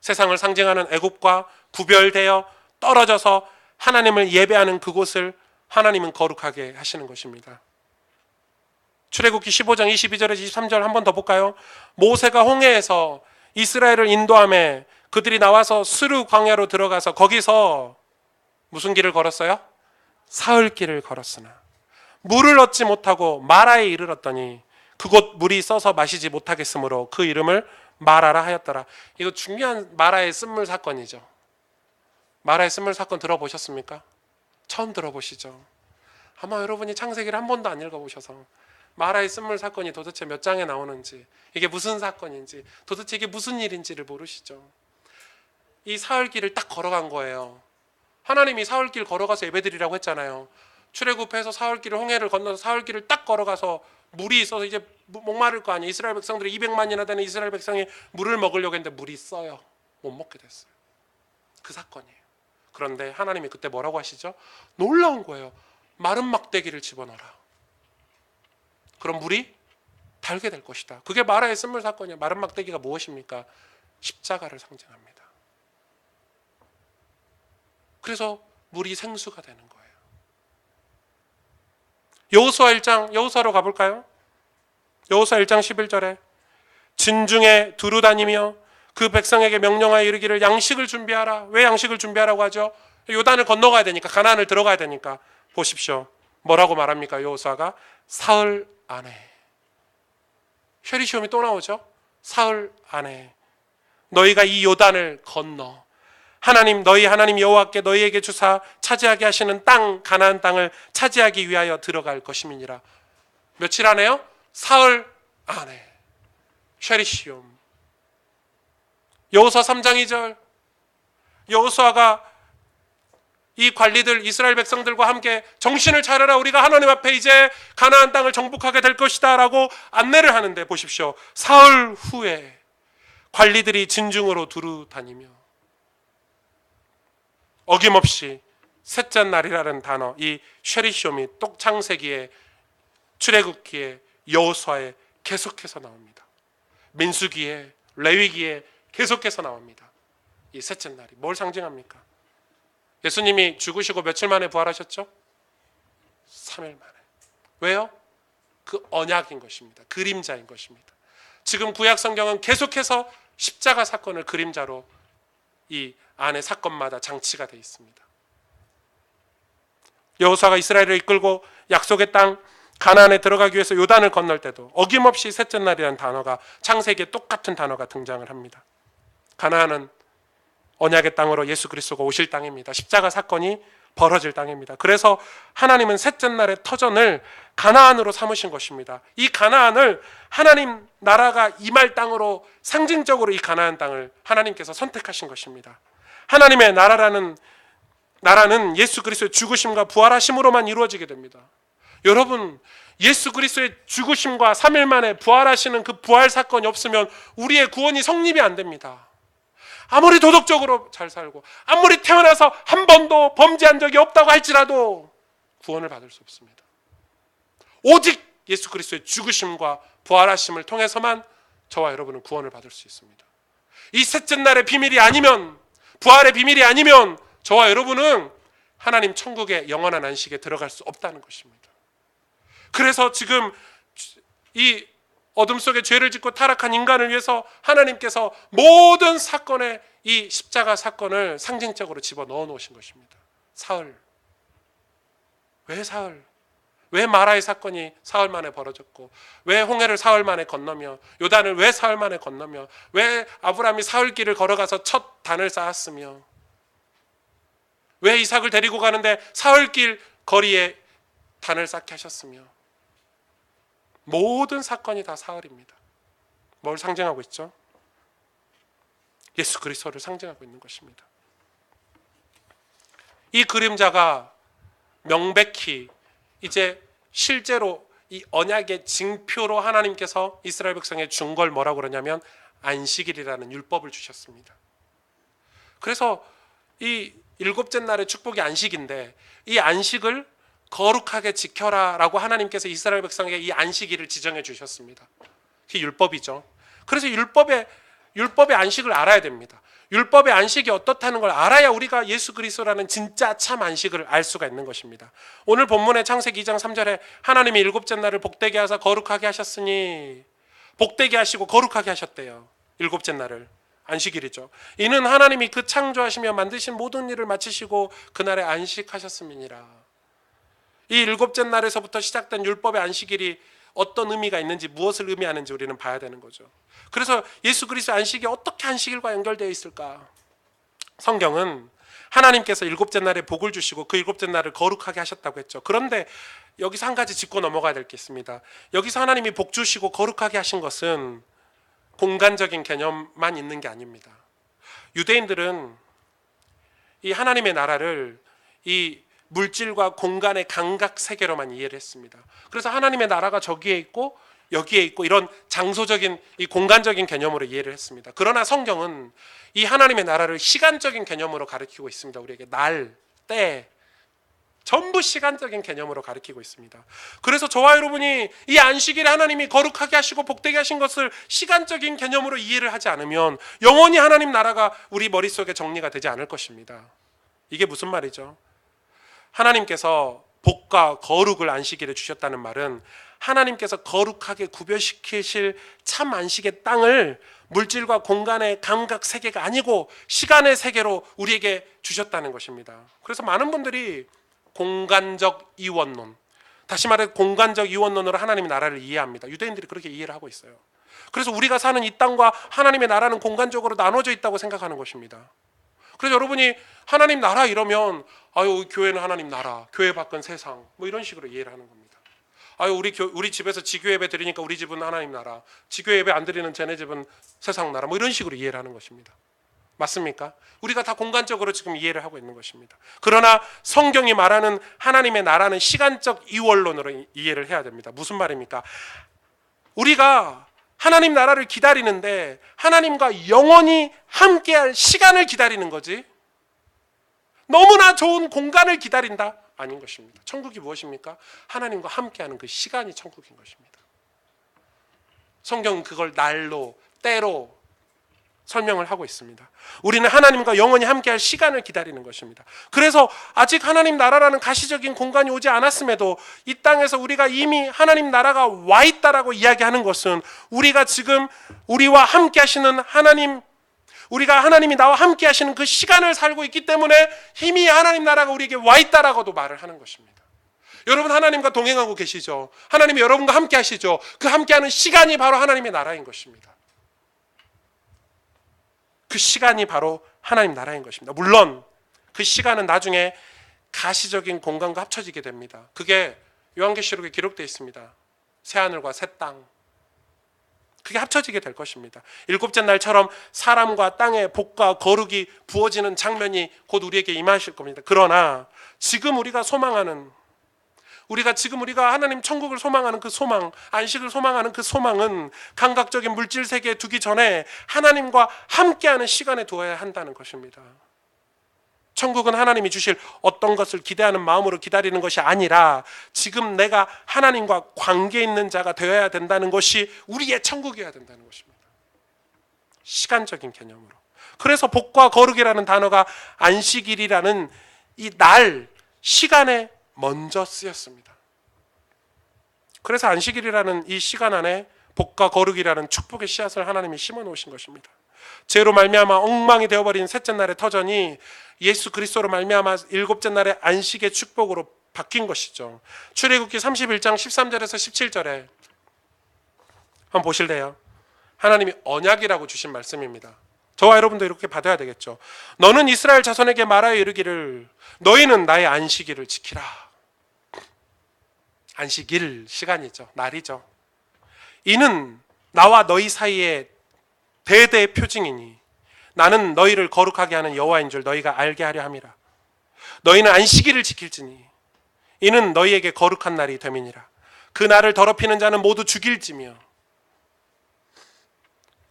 세상을 상징하는 애굽과 구별되어 떨어져서 하나님을 예배하는 그곳을 하나님은 거룩하게 하시는 것입니다. 출애굽기 15장 22절에서 23절 한 번 더 볼까요? 모세가 홍해에서 이스라엘을 인도함에 그들이 나와서 스루 광야로 들어가서 거기서 무슨 길을 걸었어요? 사흘길을 걸었으나 물을 얻지 못하고 마라에 이르렀더니 그곳 물이 써서 마시지 못하겠으므로 그 이름을 마라라 하였더라. 이거 중요한 마라의 쓴물 사건이죠. 마라의 쓴물 사건 들어보셨습니까? 처음 들어보시죠. 아마 여러분이 창세기를 한 번도 안 읽어보셔서 마라의 쓴물 사건이 도대체 몇 장에 나오는지, 이게 무슨 사건인지, 도대체 이게 무슨 일인지를 모르시죠. 이 사흘길을 딱 걸어간 거예요. 하나님이 사흘길 걸어가서 예배드리라고 했잖아요. 출애굽해서 사흘길을, 홍해를 건너서 사흘길을 딱 걸어가서 물이 있어서 이제 목마를 거 아니에요. 이스라엘 백성들이 200만이나 되는 이스라엘 백성이 물을 먹으려고 했는데 물이 써요. 못 먹게 됐어요. 그 사건이에요. 그런데 하나님이 그때 뭐라고 하시죠? 놀라운 거예요. 마른 막대기를 집어넣어라. 그럼 물이 달게 될 것이다. 그게 마라의 쓴물 사건이에요. 마른 막대기가 무엇입니까? 십자가를 상징합니다. 그래서 물이 생수가 되는 거예요. 여호수아 1장, 여호수아로 가볼까요? 여호수아 1장 11절에 진중에 두루 다니며 그 백성에게 명령하여 이르기를 양식을 준비하라. 왜 양식을 준비하라고 하죠? 요단을 건너가야 되니까, 가나안을 들어가야 되니까. 보십시오. 뭐라고 말합니까? 여호수아가 사흘 안에. 쉐리시움이 또 나오죠. 사흘 안에 너희가 이 요단을 건너 하나님, 너희 하나님 여호와께 너희에게 주사 차지하게 하시는 땅, 가나안 땅을 차지하기 위하여 들어갈 것임이니라. 며칠 안에요? 사흘 안에. 쉐리시움. 여호수아 3장 2절, 여호수아가 이 관리들, 이스라엘 백성들과 함께 정신을 차려라, 우리가 하나님 앞에 이제 가나안 땅을 정복하게 될 것이다 라고 안내를 하는데, 보십시오. 사흘 후에 관리들이 진중으로 두루 다니며 어김없이 셋째 날이라는 단어, 이 쉐리시옴이 똑 창세기에, 출애굽기에, 여호수아에 계속해서 나옵니다. 민수기에, 레위기에 계속해서 나옵니다. 이 셋째 날이 뭘 상징합니까? 예수님이 죽으시고 며칠 만에 부활하셨죠? 3일 만에. 왜요? 그 언약인 것입니다. 그림자인 것입니다. 지금 구약 성경은 계속해서 십자가 사건을 그림자로 이 안에 사건마다 장치가 되어 있습니다. 여호수아가 이스라엘을 이끌고 약속의 땅 가나안에 들어가기 위해서 요단을 건널 때도 어김없이 셋째 날이라는 단어가, 창세기에 똑같은 단어가 등장을 합니다. 가나안은 언약의 땅으로 예수 그리스도가 오실 땅입니다. 십자가 사건이 벌어질 땅입니다. 그래서 하나님은 셋째 날의 터전을 가나안으로 삼으신 것입니다. 이 가나안을 하나님 나라가 임할 땅으로, 상징적으로 이 가나안 땅을 하나님께서 선택하신 것입니다. 하나님의 나라는 예수 그리스도의 죽으심과 부활하심으로만 이루어지게 됩니다. 여러분, 예수 그리스도의 죽으심과 3일 만에 부활하시는 그 부활 사건이 없으면 우리의 구원이 성립이 안 됩니다. 아무리 도덕적으로 잘 살고 아무리 태어나서 한 번도 범죄한 적이 없다고 할지라도 구원을 받을 수 없습니다. 오직 예수 그리스도의 죽으심과 부활하심을 통해서만 저와 여러분은 구원을 받을 수 있습니다. 이 셋째 날의 비밀이 아니면, 부활의 비밀이 아니면 저와 여러분은 하나님 천국의 영원한 안식에 들어갈 수 없다는 것입니다. 그래서 지금 이 어둠 속에 죄를 짓고 타락한 인간을 위해서 하나님께서 모든 사건에 이 십자가 사건을 상징적으로 집어넣어 놓으신 것입니다. 사흘. 왜 사흘? 왜 마라의 사건이 사흘 만에 벌어졌고, 왜 홍해를 사흘 만에 건너며, 요단을 왜 사흘 만에 건너며, 왜 아브라함이 사흘길을 걸어가서 첫 단을 쌓았으며, 왜 이삭을 데리고 가는데 사흘길 거리에 단을 쌓게 하셨으며, 모든 사건이 다 사흘입니다. 뭘 상징하고 있죠? 예수 그리스도를 상징하고 있는 것입니다. 이 그림자가 명백히 이제 실제로 이 언약의 징표로 하나님께서 이스라엘 백성에 준 걸 뭐라고 그러냐면 안식일이라는 율법을 주셨습니다. 그래서 이 일곱째 날의 축복이 안식인데, 이 안식을 거룩하게 지켜라 라고 하나님께서 이스라엘 백성에게 이 안식일을 지정해 주셨습니다. 그게 율법이죠. 그래서 율법의 안식을 알아야 됩니다. 율법의 안식이 어떻다는 걸 알아야 우리가 예수 그리스도라는 진짜 참 안식을 알 수가 있는 것입니다. 오늘 본문의 창세기 2장 3절에 하나님이 일곱째 날을 복되게 하사 거룩하게 하셨으니, 복되게 하시고 거룩하게 하셨대요. 일곱째 날을 안식일이죠. 이는 하나님이 그 창조하시며 만드신 모든 일을 마치시고 그날에 안식하셨음이니라. 이 일곱째 날에서부터 시작된 율법의 안식일이 어떤 의미가 있는지, 무엇을 의미하는지 우리는 봐야 되는 거죠. 그래서 예수 그리스도의 안식이 어떻게 안식일과 연결되어 있을까? 성경은 하나님께서 일곱째 날에 복을 주시고 그 일곱째 날을 거룩하게 하셨다고 했죠. 그런데 여기서 한 가지 짚고 넘어가야 될 게 있습니다. 여기서 하나님이 복 주시고 거룩하게 하신 것은 공간적인 개념만 있는 게 아닙니다. 유대인들은 이 하나님의 나라를 이 물질과 공간의 감각 세계로만 이해를 했습니다. 그래서 하나님의 나라가 저기에 있고 여기에 있고 이런 장소적인 이 공간적인 개념으로 이해를 했습니다. 그러나 성경은 이 하나님의 나라를 시간적인 개념으로 가르치고 있습니다. 우리에게 날, 때 전부 시간적인 개념으로 가르치고 있습니다. 그래서 저와 여러분이 이 안식일에 하나님이 거룩하게 하시고 복되게 하신 것을 시간적인 개념으로 이해를 하지 않으면 영원히 하나님 나라가 우리 머릿속에 정리가 되지 않을 것입니다. 이게 무슨 말이죠? 하나님께서 복과 거룩을 안식일에 주셨다는 말은 하나님께서 거룩하게 구별시키실 참 안식의 땅을 물질과 공간의 감각 세계가 아니고 시간의 세계로 우리에게 주셨다는 것입니다. 그래서 많은 분들이 공간적 이원론, 다시 말해 공간적 이원론으로 하나님의 나라를 이해합니다. 유대인들이 그렇게 이해를 하고 있어요. 그래서 우리가 사는 이 땅과 하나님의 나라는 공간적으로 나눠져 있다고 생각하는 것입니다. 그래서 여러분이 하나님 나라 이러면 아유 교회는 하나님 나라, 교회 밖은 세상 뭐 이런 식으로 이해를 하는 겁니다. 아유 우리 집에서 지교 예배 드리니까 우리 집은 하나님 나라, 지교 예배 안 드리는 쟤네 집은 세상 나라 뭐 이런 식으로 이해를 하는 것입니다. 맞습니까? 우리가 다 공간적으로 지금 이해를 하고 있는 것입니다. 그러나 성경이 말하는 하나님의 나라는 시간적 이원론으로 이해를 해야 됩니다. 무슨 말입니까? 우리가 하나님 나라를 기다리는데 하나님과 영원히 함께할 시간을 기다리는 거지 너무나 좋은 공간을 기다린다? 아닌 것입니다. 천국이 무엇입니까? 하나님과 함께하는 그 시간이 천국인 것입니다. 성경은 그걸 날로, 때로 설명을 하고 있습니다. 우리는 하나님과 영원히 함께할 시간을 기다리는 것입니다. 그래서 아직 하나님 나라라는 가시적인 공간이 오지 않았음에도 이 땅에서 우리가 이미 하나님 나라가 와 있다라고 이야기하는 것은 우리가 지금 우리와 함께 하시는 하나님, 우리가 하나님이 나와 함께 하시는 그 시간을 살고 있기 때문에 이미 하나님 나라가 우리에게 와 있다라고도 말을 하는 것입니다. 여러분 하나님과 동행하고 계시죠? 하나님이 여러분과 함께 하시죠? 그 함께하는 시간이 바로 하나님의 나라인 것입니다. 그 시간이 바로 하나님 나라인 것입니다. 물론 그 시간은 나중에 가시적인 공간과 합쳐지게 됩니다. 그게 요한계시록에 기록되어 있습니다. 새하늘과 새 땅, 그게 합쳐지게 될 것입니다. 일곱째 날처럼 사람과 땅의 복과 거룩이 부어지는 장면이 곧 우리에게 임하실 겁니다. 그러나 지금 우리가 소망하는, 우리가 하나님 천국을 소망하는 그 소망, 안식을 소망하는 그 소망은 감각적인 물질 세계에 두기 전에 하나님과 함께하는 시간에 두어야 한다는 것입니다. 천국은 하나님이 주실 어떤 것을 기대하는 마음으로 기다리는 것이 아니라 지금 내가 하나님과 관계 있는 자가 되어야 된다는 것이 우리의 천국이어야 된다는 것입니다. 시간적인 개념으로. 그래서 복과 거룩이라는 단어가 안식일이라는 이 날, 시간에 먼저 쓰였습니다. 그래서 안식일이라는 이 시간 안에 복과 거룩이라는 축복의 씨앗을 하나님이 심어 놓으신 것입니다. 죄로 말미암아 엉망이 되어버린 셋째 날의 터전이 예수 그리스도로 말미암아 일곱째 날의 안식의 축복으로 바뀐 것이죠. 출애굽기 31장 13절에서 17절에 한번 보실래요? 하나님이 언약이라고 주신 말씀입니다. 저와 여러분도 이렇게 받아야 되겠죠. 너는 이스라엘 자손에게 말하여 이르기를 너희는 나의 안식일을 지키라. 안식일, 시간이죠. 날이죠. 이는 나와 너희 사이에 대대의 표징이니 나는 너희를 거룩하게 하는 여호와인 줄 너희가 알게 하려 함이라. 너희는 안식일을 지킬지니 이는 너희에게 거룩한 날이 됨이니라. 그 날을 더럽히는 자는 모두 죽일지며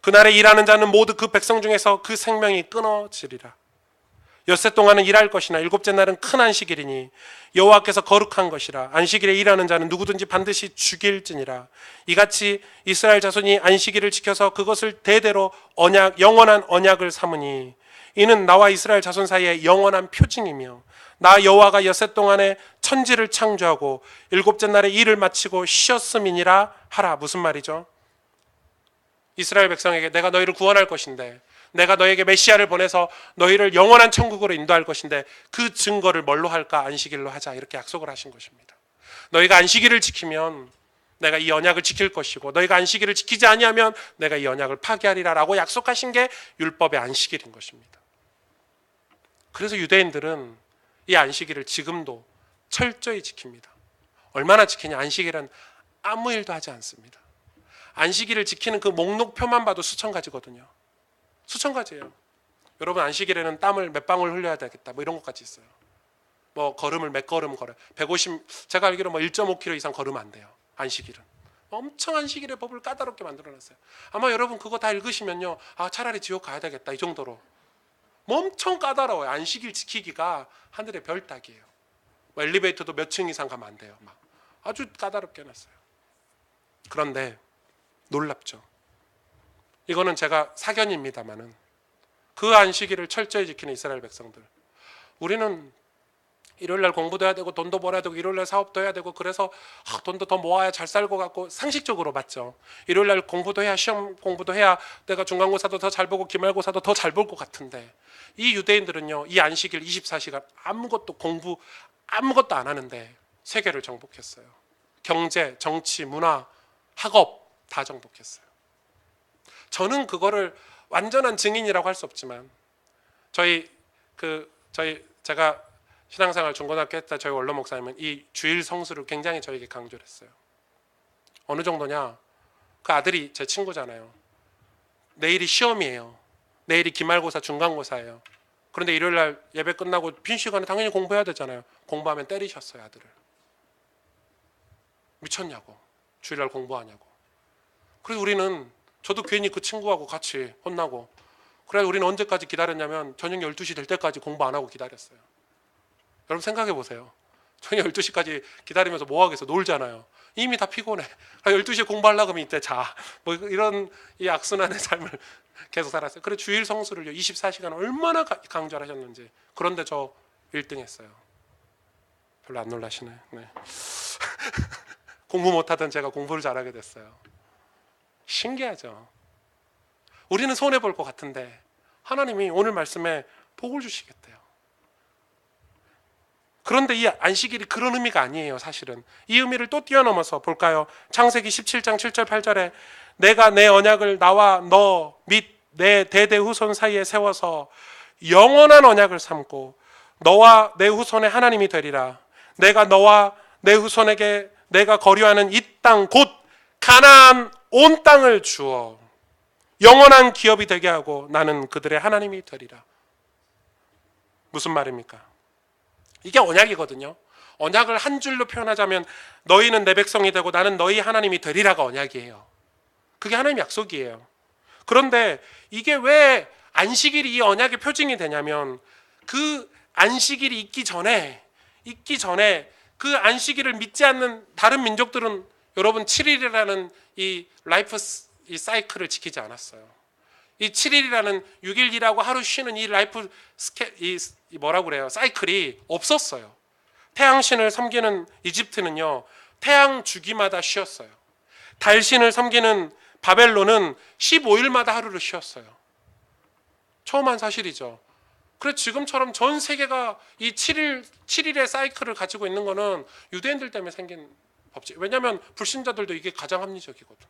그날에 일하는 자는 모두 그 백성 중에서 그 생명이 끊어지리라. 엿새 동안은 일할 것이나 일곱째 날은 큰 안식일이니 여호와께서 거룩한 것이라. 안식일에 일하는 자는 누구든지 반드시 죽일지니라. 이같이 이스라엘 자손이 안식일을 지켜서 그것을 대대로 언약, 영원한 언약을 삼으니 이는 나와 이스라엘 자손 사이에 영원한 표징이며 나 여호와가 엿새 동안에 천지를 창조하고 일곱째 날에 일을 마치고 쉬었음이니라 하라. 무슨 말이죠? 이스라엘 백성에게 내가 너희를 구원할 것인데 내가 너에게 메시아를 보내서 너희를 영원한 천국으로 인도할 것인데 그 증거를 뭘로 할까? 안식일로 하자. 이렇게 약속을 하신 것입니다. 너희가 안식일을 지키면 내가 이 언약을 지킬 것이고 너희가 안식일을 지키지 아니하면 내가 이 언약을 파기하리라 라고 약속하신 게 율법의 안식일인 것입니다. 그래서 유대인들은 이 안식일을 지금도 철저히 지킵니다. 얼마나 지키냐? 안식일은 아무 일도 하지 않습니다. 안식일을 지키는 그 목록표만 봐도 수천 가지거든요. 수천 가지예요. 여러분 안식일에는 땀을 몇 방울 흘려야 되겠다 뭐 이런 것까지 있어요. 뭐 걸음을 몇 걸음 걸어요. 150 제가 알기로 뭐 1.5km 이상 걸으면 안 돼요. 안식일은 엄청 안식일의 법을 까다롭게 만들어놨어요. 아마 여러분 그거 다 읽으시면요, 아 차라리 지옥 가야 되겠다 이 정도로 뭐 엄청 까다로워요. 안식일 지키기가 하늘의 별 따기예요. 뭐 엘리베이터도 몇 층 이상 가면 안 돼요. 막 아주 까다롭게 해놨어요. 그런데 놀랍죠. 이거는 제가 사견입니다만은 그 안식일을 철저히 지키는 이스라엘 백성들, 우리는 일요일날 공부도 해야 되고 돈도 벌어야 되고 일요일날 사업도 해야 되고 그래서 돈도 더 모아야 잘 살고 같고 상식적으로 맞죠. 일요일날 공부도 해야 시험 공부도 해야 내가 중간고사도 더 잘 보고 기말고사도 더 잘 볼 것 같은데 이 유대인들은요, 이 안식일 24시간 아무것도 공부 아무것도 안 하는데 세계를 정복했어요. 경제, 정치, 문화, 학업 다 정복했어요. 저는 그거를 완전한 증인이라고 할 수 없지만 제가 신앙생활 중고등학교 때 저희 원로 목사님은 이 주일 성수를 굉장히 저에게 강조를 했어요. 어느 정도냐? 그 아들이 제 친구잖아요. 내일이 시험이에요. 내일이 기말고사, 중간고사예요. 그런데 일요일날 예배 끝나고 빈 시간에 당연히 공부해야 되잖아요. 공부하면 때리셨어요, 아들을. 미쳤냐고. 주일날 공부하냐고. 그래서 우리는 저도 괜히 그 친구하고 같이 혼나고 그래서 우리는 언제까지 기다렸냐면 저녁 12시 될 때까지 공부 안 하고 기다렸어요. 여러분 생각해 보세요. 저녁 12시까지 기다리면서 뭐 하겠어? 놀잖아요. 이미 다 피곤해. 12시에 공부하려고 하면 이때 자. 뭐 이런 이 악순환의 삶을 계속 살았어요. 그래 주일 성수를요 24시간 얼마나 강조를 하셨는지. 그런데 저 1등 했어요. 별로 안 놀라시네. 네. 공부 못하던 제가 공부를 잘하게 됐어요. 신기하죠. 우리는 손해볼 것 같은데 하나님이 오늘 말씀에 복을 주시겠대요. 그런데 이 안식일이 그런 의미가 아니에요. 사실은 이 의미를 또 뛰어넘어서 볼까요? 창세기 17장 7절 8절에 내가 내 언약을 나와 너 및 내 대대 후손 사이에 세워서 영원한 언약을 삼고 너와 내 후손의 하나님이 되리라. 내가 너와 내 후손에게 내가 거류하는 이 땅 곧 가나안 온 땅을 주어 영원한 기업이 되게 하고 나는 그들의 하나님이 되리라. 무슨 말입니까? 이게 언약이거든요. 언약을 한 줄로 표현하자면 너희는 내 백성이 되고 나는 너희 하나님이 되리라가 언약이에요. 그게 하나님 약속이에요. 그런데 이게 왜 안식일이 이 언약의 표징이 되냐면 그 안식일이 있기 전에 그 안식일을 믿지 않는 다른 민족들은 여러분 7일이라는 이 라이프 이 사이클을 지키지 않았어요. 이 7일이라는 6일 일하고 하루 쉬는 이 라이프 이 뭐라고 그래요? 사이클이 없었어요. 태양신을 섬기는 이집트는요, 태양 주기마다 쉬었어요. 달신을 섬기는 바벨론은 15일마다 하루를 쉬었어요. 처음한 사실이죠. 그래서 지금처럼 전 세계가 이 7일의 사이클을 가지고 있는 거는 유대인들 때문에 생긴 법칙. 왜냐하면 불신자들도 이게 가장 합리적이거든.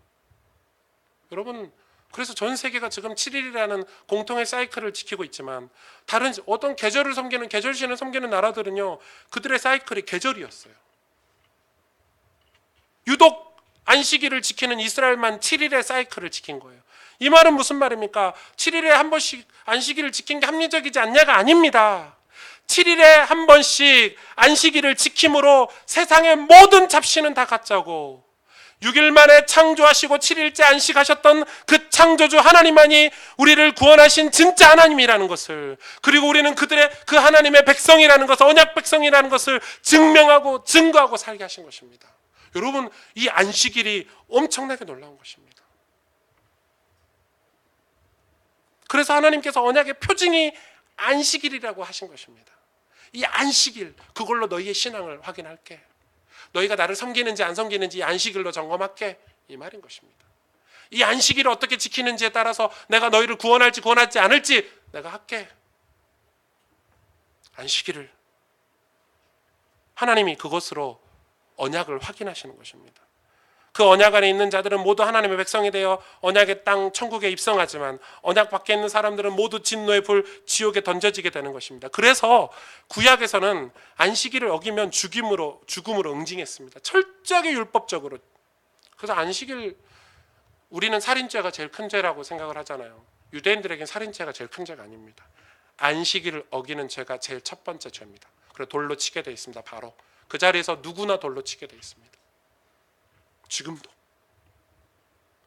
여러분, 그래서 전 세계가 지금 7일이라는 공통의 사이클을 지키고 있지만 다른 어떤 계절을 섬기는 계절신을 섬기는 나라들은요, 그들의 사이클이 계절이었어요. 유독 안식일을 지키는 이스라엘만 7일의 사이클을 지킨 거예요. 이 말은 무슨 말입니까? 7일에 한 번씩 안식일을 지킨 게 합리적이지 않냐가 아닙니다. 7일에 한 번씩 안식일을 지킴으로 세상의 모든 잡신은 다 가짜고 6일 만에 창조하시고 7일째 안식하셨던 그 창조주 하나님만이 우리를 구원하신 진짜 하나님이라는 것을, 그리고 우리는 그 하나님의 백성이라는 것을, 언약 백성이라는 것을 증명하고 증거하고 살게 하신 것입니다. 여러분, 이 안식일이 엄청나게 놀라운 것입니다. 그래서 하나님께서 언약의 표징이 안식일이라고 하신 것입니다. 이 안식일, 그걸로 너희의 신앙을 확인할게. 너희가 나를 섬기는지 안 섬기는지 이 안식일로 점검할게. 이 말인 것입니다. 이 안식일을 어떻게 지키는지에 따라서 내가 너희를 구원할지 구원하지 않을지 내가 할게. 안식일을 하나님이 그것으로 언약을 확인하시는 것입니다. 그 언약 안에 있는 자들은 모두 하나님의 백성이 되어 언약의 땅 천국에 입성하지만 언약 밖에 있는 사람들은 모두 진노의 불 지옥에 던져지게 되는 것입니다. 그래서 구약에서는 안식일을 어기면 죽음으로 응징했습니다. 철저하게 율법적으로. 그래서 안식일, 우리는 살인죄가 제일 큰 죄라고 생각을 하잖아요. 유대인들에겐 살인죄가 제일 큰 죄가 아닙니다. 안식일을 어기는 죄가 제일 첫 번째 죄입니다. 그래서 돌로 치게 되어 있습니다. 바로 그 자리에서 누구나 돌로 치게 되어 있습니다.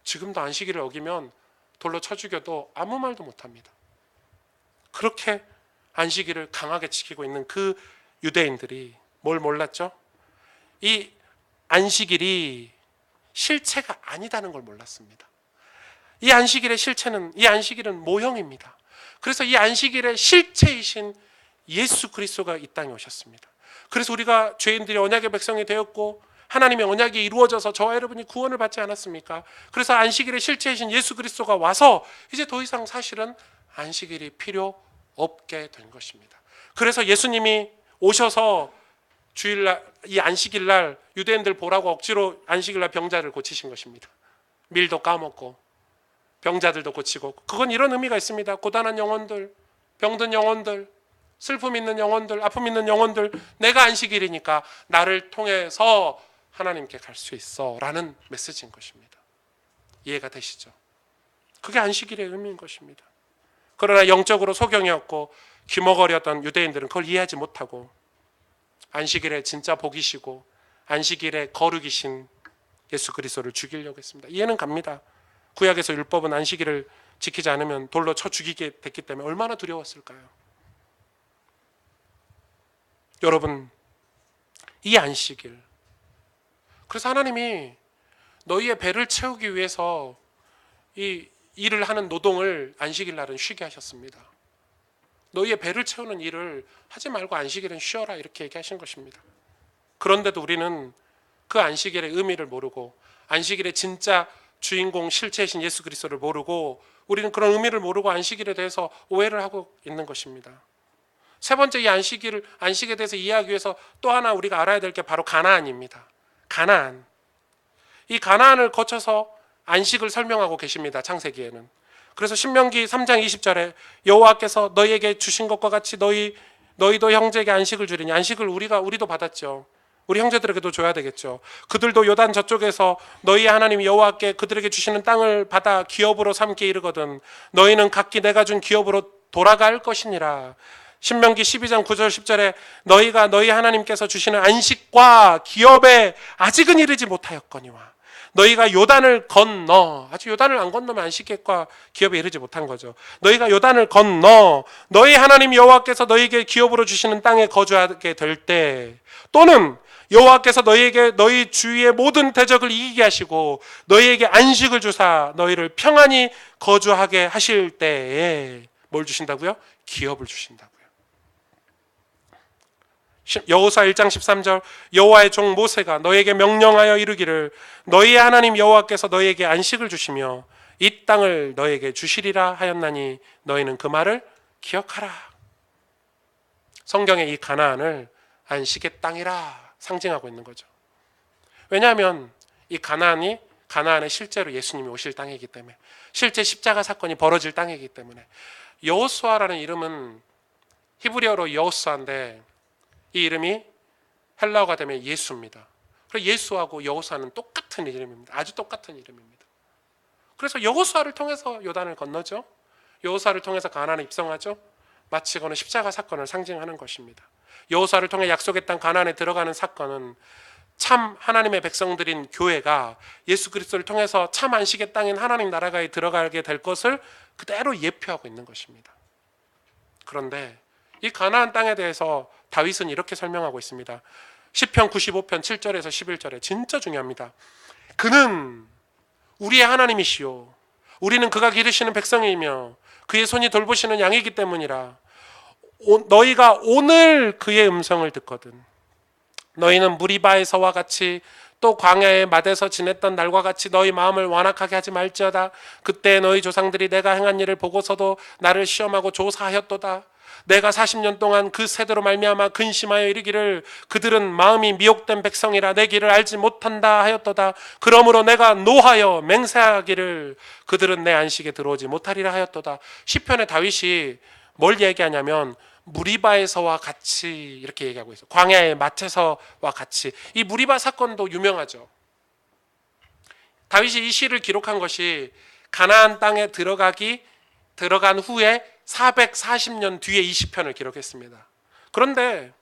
지금도 안식일을 어기면 돌로 쳐 죽여도 아무 말도 못합니다. 그렇게 안식일을 강하게 지키고 있는 그 유대인들이 뭘 몰랐죠? 이 안식일이 실체가 아니다는 걸 몰랐습니다. 이 안식일은 모형입니다. 그래서 이 안식일의 실체이신 예수 그리스도가 이 땅에 오셨습니다. 그래서 우리가 죄인들이 언약의 백성이 되었고 하나님의 언약이 이루어져서 저와 여러분이 구원을 받지 않았습니까? 그래서 안식일의 실체이신 예수 그리스도가 와서 이제 더 이상 사실은 안식일이 필요 없게 된 것입니다. 그래서 예수님이 오셔서 주일날, 이 안식일날 유대인들 보라고 억지로 안식일날 병자를 고치신 것입니다. 밀도 까먹고 병자들도 고치고. 그건 이런 의미가 있습니다. 고단한 영혼들, 병든 영혼들, 슬픔 있는 영혼들, 아픔 있는 영혼들, 내가 안식일이니까 나를 통해서 하나님께 갈 수 있어 라는 메시지인 것입니다. 이해가 되시죠? 그게 안식일의 의미인 것입니다. 그러나 영적으로 소경이었고 귀머거리였던 유대인들은 그걸 이해하지 못하고 안식일에 진짜 복이시고 안식일에 거룩이신 예수 그리스도를 죽이려고 했습니다. 이해는 갑니다. 구약에서 율법은 안식일을 지키지 않으면 돌로 쳐 죽이게 됐기 때문에 얼마나 두려웠을까요? 여러분, 이 안식일, 그래서 하나님이 너희의 배를 채우기 위해서 이 일을 하는 노동을 안식일 날은 쉬게 하셨습니다. 너희의 배를 채우는 일을 하지 말고 안식일은 쉬어라 이렇게 얘기하신 것입니다. 그런데도 우리는 그 안식일의 의미를 모르고 안식일의 진짜 주인공 실체이신 예수 그리스도를 모르고 우리는 그런 의미를 모르고 안식일에 대해서 오해를 하고 있는 것입니다. 세 번째, 이 안식에 대해서 이해하기 위해서 또 하나 우리가 알아야 될 게 바로 가나안입니다. 가나안. 이 가나안을 거쳐서 안식을 설명하고 계십니다. 창세기에는. 그래서 신명기 3장 20절에 여호와께서 너희에게 주신 것과 같이 너희도 형제에게 안식을 주리니. 안식을 우리도 받았죠. 우리 형제들에게도 줘야 되겠죠. 그들도 요단 저쪽에서 너희 하나님 여호와께 그들에게 주시는 땅을 받아 기업으로 삼게 이르거든 너희는 각기 내가 준 기업으로 돌아갈 것이니라. 신명기 12장 9절 10절에 너희가 너희 하나님께서 주시는 안식과 기업에 아직은 이르지 못하였거니와. 너희가 요단을 건너, 아직 요단을 안 건너면 안식과 기업에 이르지 못한 거죠. 너희가 요단을 건너 너희 하나님 여호와께서 너희에게 기업으로 주시는 땅에 거주하게 될 때, 또는 여호와께서 너희에게 너희 주위의 모든 대적을 이기게 하시고 너희에게 안식을 주사 너희를 평안히 거주하게 하실 때에 뭘 주신다고요? 기업을 주신다고요. 여호수아 1장 13절 여호와의 종 모세가 너희에게 명령하여 이르기를 너희의 하나님 여호와께서 너희에게 안식을 주시며 이 땅을 너희에게 주시리라 하였나니 너희는 그 말을 기억하라. 성경의 이 가나안을 안식의 땅이라 상징하고 있는 거죠. 왜냐하면 이 가나안의 실제로 예수님이 오실 땅이기 때문에, 실제 십자가 사건이 벌어질 땅이기 때문에. 여호수아라는 이름은 히브리어로 여호수아인데 이 이름이 헬라어가 되면 예수입니다. 그래서 예수하고 여호수아는 똑같은 이름입니다. 아주 똑같은 이름입니다. 그래서 여호수아를 통해서 요단을 건너죠. 여호수아를 통해서 가나안에 입성하죠. 마치 그거는 십자가 사건을 상징하는 것입니다. 여호수아를 통해 약속의 땅 가나안에 들어가는 사건은 참 하나님의 백성들인 교회가 예수 그리스도를 통해서 참 안식의 땅인 하나님 나라가에 들어가게 될 것을 그대로 예표하고 있는 것입니다. 그런데 이 가나안 땅에 대해서 다윗은 이렇게 설명하고 있습니다. 시편 95편 7절에서 11절에 진짜 중요합니다. 그는 우리의 하나님이시요 우리는 그가 기르시는 백성이며 그의 손이 돌보시는 양이기 때문이라. 너희가 오늘 그의 음성을 듣거든 너희는 무리바에서와 같이 또 광야의 맛에서 지냈던 날과 같이 너희 마음을 완악하게 하지 말지어다. 그때 너희 조상들이 내가 행한 일을 보고서도 나를 시험하고 조사하였도다. 내가 40년 동안 그 세대로 말미암아 근심하여 이르기를 그들은 마음이 미혹된 백성이라 내 길을 알지 못한다 하였도다. 그러므로 내가 노하여 맹세하기를 그들은 내 안식에 들어오지 못하리라 하였도다. 시편의 다윗이 뭘 얘기하냐면 무리바에서와 같이 이렇게 얘기하고 있어요. 광야의 마트에서와 같이. 이 무리바 사건도 유명하죠. 다윗이 이 시를 기록한 것이 가나안 땅에 들어간 후에 440년 뒤에 이 시편을 기록했습니다. 그런데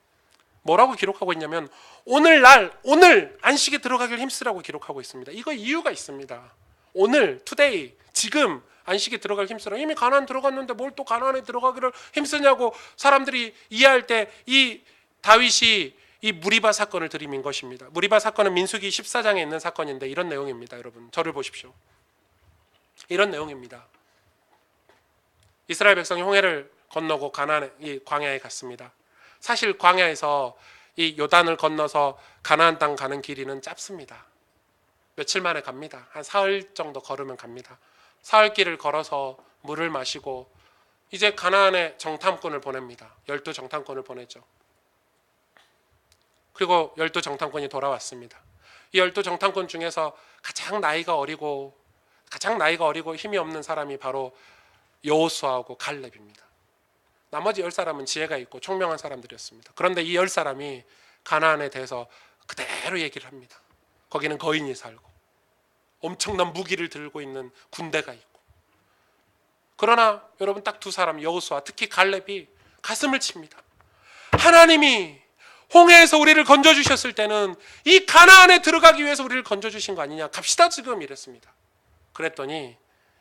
뭐라고 기록하고 있냐면 오늘 안식에 들어가길 힘쓰라고 기록하고 있습니다. 이거 이유가 있습니다. 오늘, 투데이, 지금 안식에 들어갈 힘쓰라. 이미 가나안 들어갔는데 뭘 또 가나안에 들어가기를 힘쓰냐고 사람들이 이해할 때 이 다윗이 이 무리바 사건을 들이민 것입니다. 무리바 사건은 민수기 14장에 있는 사건인데 이런 내용입니다. 여러분 저를 보십시오. 이런 내용입니다. 이스라엘 백성이 홍해를 건너고 가나안 이 광야에 갔습니다. 사실 광야에서 이 요단을 건너서 가나안 땅 가는 길이는 짧습니다. 며칠 만에 갑니다. 한 사흘 정도 걸으면 갑니다. 사흘 길을 걸어서 물을 마시고 이제 가나안에 정탐꾼을 보냅니다. 12 정탐꾼을 보내죠. 그리고 12 정탐꾼이 돌아왔습니다. 이 12 정탐꾼 중에서 가장 나이가 어리고 힘이 없는 사람이 바로 여호수아하고 갈렙입니다. 나머지 10사람은 지혜가 있고 총명한 사람들이었습니다. 그런데 이 10사람이 가나안에 대해서 그대로 얘기를 합니다. 거기는 거인이 살고 엄청난 무기를 들고 있는 군대가 있고. 그러나 여러분 딱 두 사람 여호수아 특히 갈렙이 가슴을 칩니다. 하나님이 홍해에서 우리를 건져주셨을 때는 이 가나안에 들어가기 위해서 우리를 건져주신 거 아니냐. 갑시다 지금 이랬습니다. 그랬더니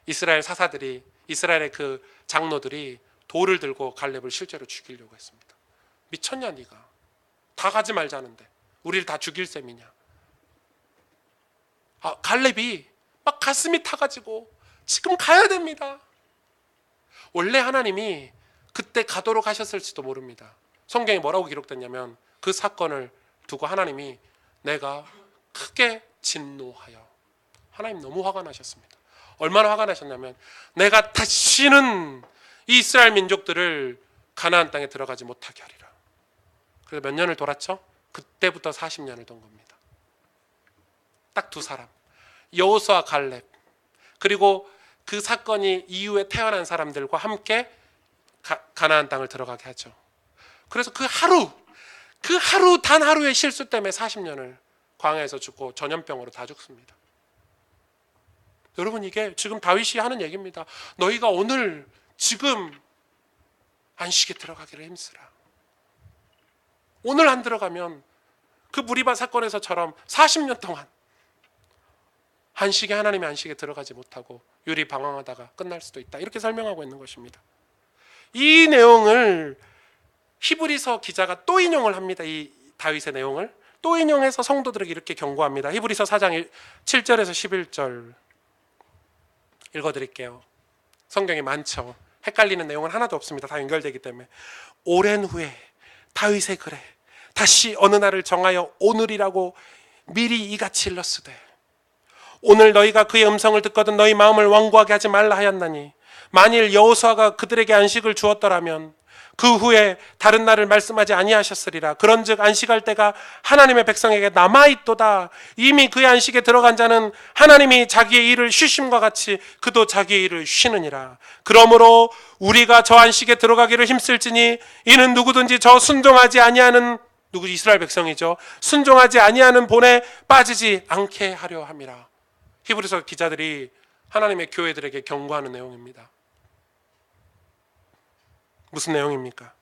이스라엘 사사들이 이스라엘의 그 장로들이 돌을 들고 갈렙을 실제로 죽이려고 했습니다. 미쳤냐 네가. 다 가지 말자는데 우리를 다 죽일 셈이냐. 갈렙이 막 가슴이 타가지고 지금 가야 됩니다. 원래 하나님이 그때 가도록 하셨을지도 모릅니다. 성경에 뭐라고 기록됐냐면 그 사건을 두고 하나님이 내가 크게 진노하여. 하나님 너무 화가 나셨습니다. 얼마나 화가 나셨냐면 내가 다시는 이 이스라엘 민족들을 가나안 땅에 들어가지 못하게 하리라. 그래서 몇 년을 돌았죠? 그때부터 40년을 돈 겁니다. 딱 두 사람, 여호수아 갈렙, 그리고 그 사건이 이후에 태어난 사람들과 함께 가나안 땅을 들어가게 하죠. 그래서 그 하루 단 하루의 실수 때문에 40년을 광야에서 죽고 전염병으로 다 죽습니다. 여러분 이게 지금 다윗이 하는 얘기입니다. 너희가 오늘 지금 안식에 들어가기를 힘쓰라. 오늘 안 들어가면 그 무리바 사건에서처럼 40년 동안 하나님의 안식에 들어가지 못하고 유리방황하다가 끝날 수도 있다. 이렇게 설명하고 있는 것입니다. 이 내용을 히브리서 기자가 또 인용을 합니다. 이 다윗의 내용을 또 인용해서 성도들에게 이렇게 경고합니다. 히브리서 4장 7절에서 11절 읽어드릴게요. 성경이 많죠. 헷갈리는 내용은 하나도 없습니다. 다 연결되기 때문에. 오랜 후에 다윗의 글에 다시 어느 날을 정하여 오늘이라고 미리 이같이 일렀으되 오늘 너희가 그의 음성을 듣거든 너희 마음을 완고하게 하지 말라 하였나니 만일 여호수아가 그들에게 안식을 주었더라면 그 후에 다른 날을 말씀하지 아니하셨으리라. 그런즉 안식할 때가 하나님의 백성에게 남아있도다. 이미 그의 안식에 들어간 자는 하나님이 자기의 일을 쉬심과 같이 그도 자기의 일을 쉬느니라. 그러므로 우리가 저 안식에 들어가기를 힘쓸지니 이는 누구든지 저 순종하지 아니하는 이스라엘 백성이죠. 순종하지 아니하는 본에 빠지지 않게 하려 함이라. 히브리서 기자들이 하나님의 교회들에게 경고하는 내용입니다. 무슨 내용입니까?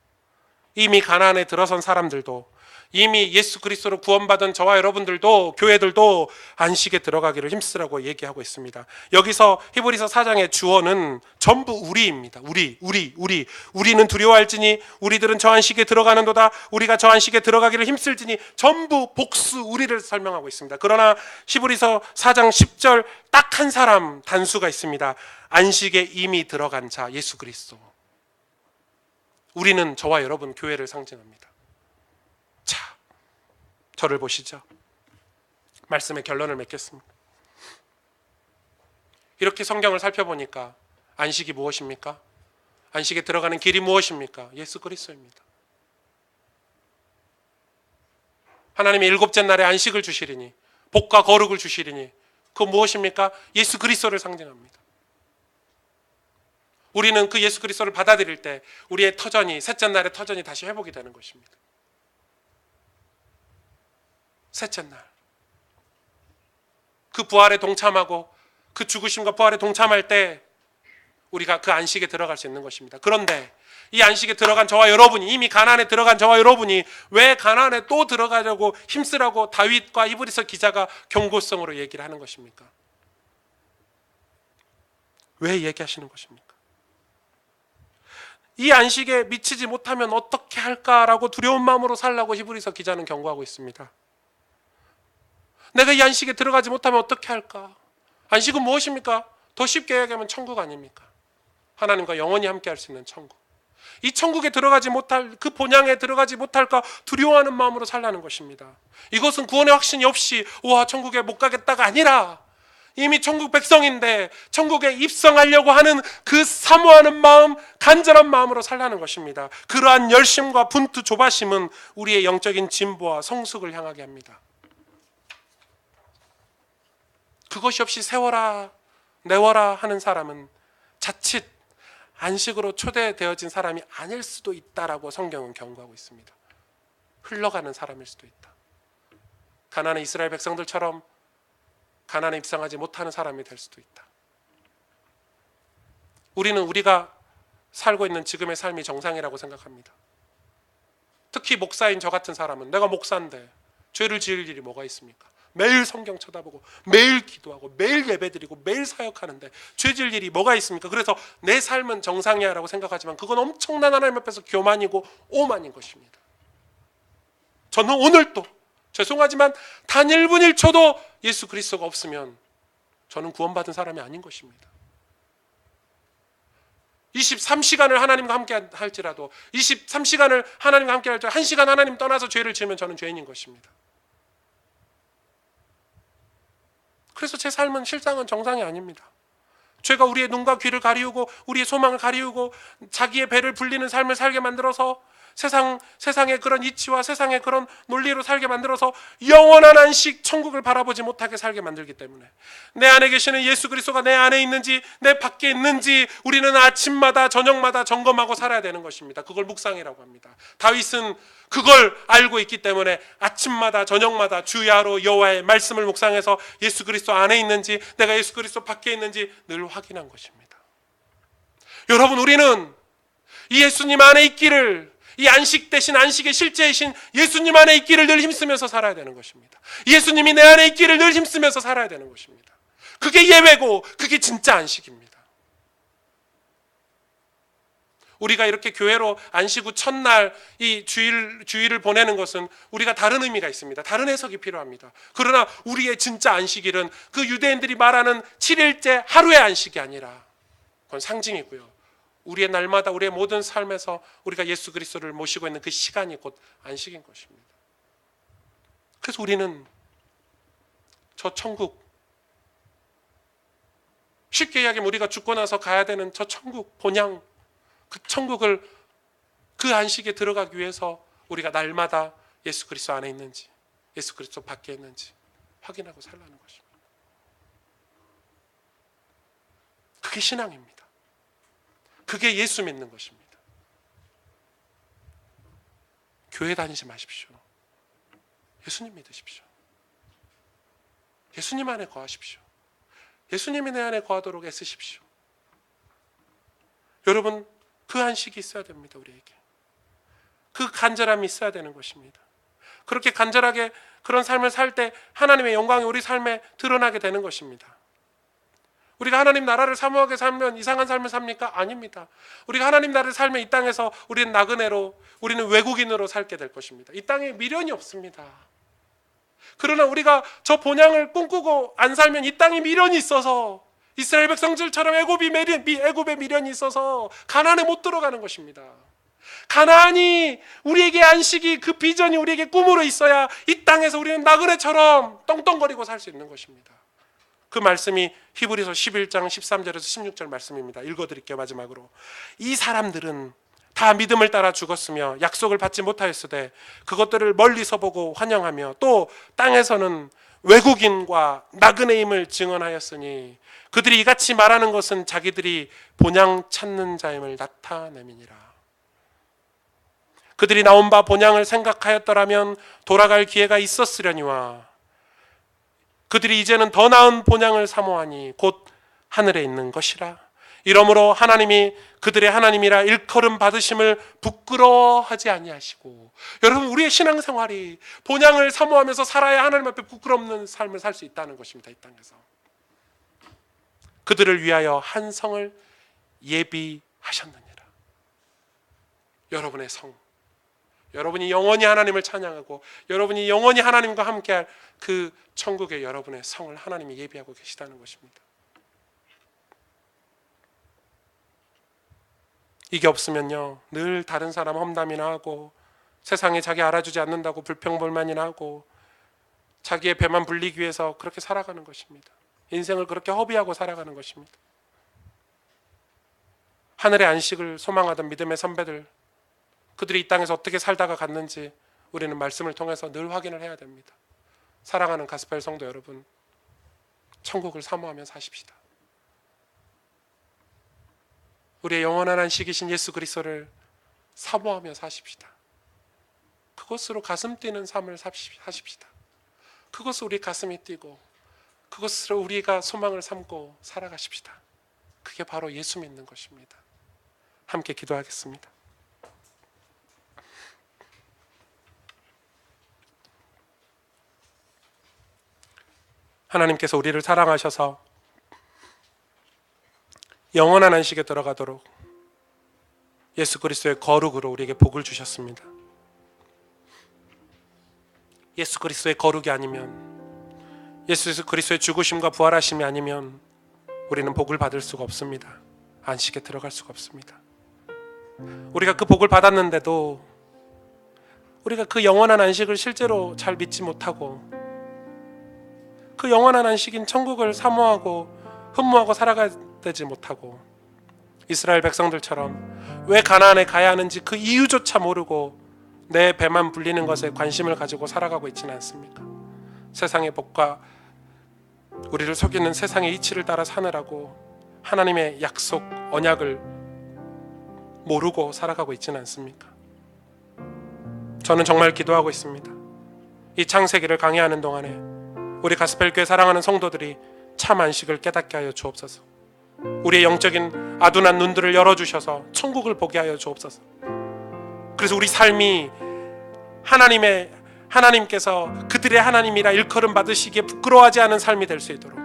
이미 가나안에 들어선 사람들도 이미 예수 그리스도로 구원받은 저와 여러분들도 교회들도 안식에 들어가기를 힘쓰라고 얘기하고 있습니다. 여기서 히브리서 4장의 주어는 전부 우리입니다. 우리는 두려워할지니 우리들은 저 안식에 들어가는도다. 우리가 저 안식에 들어가기를 힘쓸지니 전부 복수 우리를 설명하고 있습니다. 그러나 히브리서 4장 10절 딱 한 사람 단수가 있습니다. 안식에 이미 들어간 자 예수 그리스도. 우리는 저와 여러분 교회를 상징합니다. 자, 저를 보시죠. 말씀의 결론을 맺겠습니다. 이렇게 성경을 살펴보니까 안식이 무엇입니까? 안식에 들어가는 길이 무엇입니까? 예수 그리스도입니다. 하나님이 일곱째 날에 안식을 주시리니, 복과 거룩을 주시리니, 그건 무엇입니까? 예수 그리스도를 상징합니다. 우리는 그 예수 그리스도를 받아들일 때 우리의 터전이, 셋째 날의 터전이 다시 회복이 되는 것입니다. 셋째 날, 그 부활에 동참하고 그 죽으심과 부활에 동참할 때 우리가 그 안식에 들어갈 수 있는 것입니다. 그런데 이 안식에 들어간 저와 여러분이, 이미 가나안에 들어간 저와 여러분이 왜 가나안에 또 들어가려고 힘쓰라고 다윗과 히브리서 기자가 경고성으로 얘기를 하는 것입니까? 왜 얘기하시는 것입니까? 이 안식에 미치지 못하면 어떻게 할까라고 두려운 마음으로 살라고 히브리서 기자는 경고하고 있습니다. 내가 이 안식에 들어가지 못하면 어떻게 할까? 안식은 무엇입니까? 더 쉽게 얘기하면 천국 아닙니까? 하나님과 영원히 함께 할 수 있는 천국. 이 천국에 들어가지 못할, 그 본향에 들어가지 못할까 두려워하는 마음으로 살라는 것입니다. 이것은 구원의 확신이 없이 와 천국에 못 가겠다가 아니라 이미 천국 백성인데 천국에 입성하려고 하는 그 사모하는 마음, 간절한 마음으로 살라는 것입니다. 그러한 열심과 분투, 조바심은 우리의 영적인 진보와 성숙을 향하게 합니다. 그것이 없이 세워라 내워라 하는 사람은 자칫 안식으로 초대되어진 사람이 아닐 수도 있다라고 성경은 경고하고 있습니다. 흘러가는 사람일 수도 있다. 가나안의 이스라엘 백성들처럼 가나안에 입성하지 못하는 사람이 될 수도 있다. 우리는 우리가 살고 있는 지금의 삶이 정상이라고 생각합니다. 특히 목사인 저 같은 사람은 내가 목사인데 죄를 지을 일이 뭐가 있습니까? 매일 성경 쳐다보고 매일 기도하고 매일 예배드리고 매일 사역하는데 죄 지을 일이 뭐가 있습니까? 그래서 내 삶은 정상이야 라고 생각하지만 그건 엄청난 하나님 앞에서 교만이고 오만인 것입니다. 저는 오늘도 죄송하지만 단 1분 1초도 예수 그리스도가 없으면 저는 구원받은 사람이 아닌 것입니다. 23시간을 하나님과 함께 할지라도 23시간을 하나님과 함께 할지라도 1시간 하나님 떠나서 죄를 지으면 저는 죄인인 것입니다. 그래서 제 삶은 실상은 정상이 아닙니다. 죄가 우리의 눈과 귀를 가리우고 우리의 소망을 가리우고 자기의 배를 불리는 삶을 살게 만들어서 세상의 그런 이치와 세상의 그런 논리로 살게 만들어서 영원한 안식 천국을 바라보지 못하게 살게 만들기 때문에 내 안에 계시는 예수 그리스도가 내 안에 있는지 내 밖에 있는지 우리는 아침마다 저녁마다 점검하고 살아야 되는 것입니다. 그걸 묵상이라고 합니다. 다윗은 그걸 알고 있기 때문에 아침마다 저녁마다 주야로 여호와의 말씀을 묵상해서 예수 그리스도 안에 있는지 내가 예수 그리스도 밖에 있는지 늘 확인한 것입니다. 여러분, 우리는 이 예수님 안에 있기를, 이 안식 대신 안식의 실제이신 예수님 안에 있기를 늘 힘쓰면서 살아야 되는 것입니다. 예수님이 내 안에 있기를 늘 힘쓰면서 살아야 되는 것입니다. 그게 예외고 그게 진짜 안식입니다. 우리가 이렇게 교회로 안식 후 첫날 이 주일을 보내는 것은 우리가 다른 의미가 있습니다. 다른 해석이 필요합니다. 그러나 우리의 진짜 안식일은 그 유대인들이 말하는 7일째 하루의 안식이 아니라 그건 상징이고요. 우리의 날마다 우리의 모든 삶에서 우리가 예수 그리스도를 모시고 있는 그 시간이 곧 안식인 것입니다. 그래서 우리는 저 천국, 쉽게 이야기하면 우리가 죽고 나서 가야 되는 저 천국, 본향, 그 천국을, 그 안식에 들어가기 위해서 우리가 날마다 예수 그리스도 안에 있는지 예수 그리스도 밖에 있는지 확인하고 살라는 것입니다. 그게 신앙입니다. 그게 예수 믿는 것입니다. 교회 다니지 마십시오. 예수님 믿으십시오. 예수님 안에 거하십시오. 예수님이 내 안에 거하도록 애쓰십시오. 여러분, 그 안식이 있어야 됩니다. 우리에게 그 간절함이 있어야 되는 것입니다. 그렇게 간절하게 그런 삶을 살 때 하나님의 영광이 우리 삶에 드러나게 되는 것입니다. 우리가 하나님 나라를 사모하게 살면 이상한 삶을 삽니까? 아닙니다. 우리가 하나님 나라를 살면 이 땅에서 우리는 나그네로, 우리는 외국인으로 살게 될 것입니다. 이 땅에 미련이 없습니다. 그러나 우리가 저 본향을 꿈꾸고 안 살면 이 땅에 미련이 있어서 이스라엘 백성들처럼 애굽의 미련이 있어서 가나안에 못 들어가는 것입니다. 가나안이 우리에게 안식이 그 비전이 우리에게 꿈으로 있어야 이 땅에서 우리는 나그네처럼 떵떵거리고 살 수 있는 것입니다. 그 말씀이 히브리서 11장 13절에서 16절 말씀입니다. 읽어드릴게요. 마지막으로. 이 사람들은 다 믿음을 따라 죽었으며 약속을 받지 못하였으되 그것들을 멀리서 보고 환영하며 또 땅에서는 외국인과 나그네임을 증언하였으니 그들이 이같이 말하는 것은 자기들이 본향 찾는 자임을 나타내미니라. 그들이 나온 바 본향을 생각하였더라면 돌아갈 기회가 있었으려니와 그들이 이제는 더 나은 본향을 사모하니 곧 하늘에 있는 것이라. 이러므로 하나님이 그들의 하나님이라 일컬음 받으심을 부끄러워하지 아니하시고, 여러분, 우리의 신앙생활이 본향을 사모하면서 살아야 하나님 앞에 부끄럽는 삶을 살 수 있다는 것입니다. 이 땅에서 그들을 위하여 한 성을 예비하셨느니라. 여러분의 성, 여러분이 영원히 하나님을 찬양하고 여러분이 영원히 하나님과 함께할 그 천국의 여러분의 성을 하나님이 예비하고 계시다는 것입니다. 이게 없으면요, 늘 다른 사람 험담이나 하고 세상에 자기 알아주지 않는다고 불평불만이나 하고 자기의 배만 불리기 위해서 그렇게 살아가는 것입니다. 인생을 그렇게 허비하고 살아가는 것입니다. 하늘의 안식을 소망하던 믿음의 선배들, 그들이 이 땅에서 어떻게 살다가 갔는지 우리는 말씀을 통해서 늘 확인을 해야 됩니다. 사랑하는 가스펠 성도 여러분, 천국을 사모하며 사십시다. 우리의 영원한 안식이신 예수 그리스도를 사모하며 사십시다. 그것으로 가슴 뛰는 삶을 사십시다. 그것으로 우리 가슴이 뛰고 그것으로 우리가 소망을 삼고 살아가십시다. 그게 바로 예수 믿는 것입니다. 함께 기도하겠습니다. 하나님께서 우리를 사랑하셔서 영원한 안식에 들어가도록 예수 그리스도의 거룩으로 우리에게 복을 주셨습니다. 예수 그리스도의 거룩이 아니면, 예수 그리스도의 죽으심과 부활하심이 아니면 우리는 복을 받을 수가 없습니다. 안식에 들어갈 수가 없습니다. 우리가 그 복을 받았는데도 우리가 그 영원한 안식을 실제로 잘 믿지 못하고 그 영원한 안식인 천국을 사모하고 흠모하고 살아가야 되지 못하고 이스라엘 백성들처럼 왜 가나안에 가야 하는지 그 이유조차 모르고 내 배만 불리는 것에 관심을 가지고 살아가고 있지는 않습니까? 세상의 복과 우리를 속이는 세상의 이치를 따라 사느라고 하나님의 약속, 언약을 모르고 살아가고 있지는 않습니까? 저는 정말 기도하고 있습니다. 이 창세기를 강의하는 동안에 우리 가스펠교회 사랑하는 성도들이 참 안식을 깨닫게 하여 주옵소서. 우리의 영적인 아둔한 눈들을 열어주셔서 천국을 보게 하여 주옵소서. 그래서 우리 삶이 하나님께서 그들의 하나님이라 일컬음 받으시기에 부끄러워하지 않은 삶이 될 수 있도록,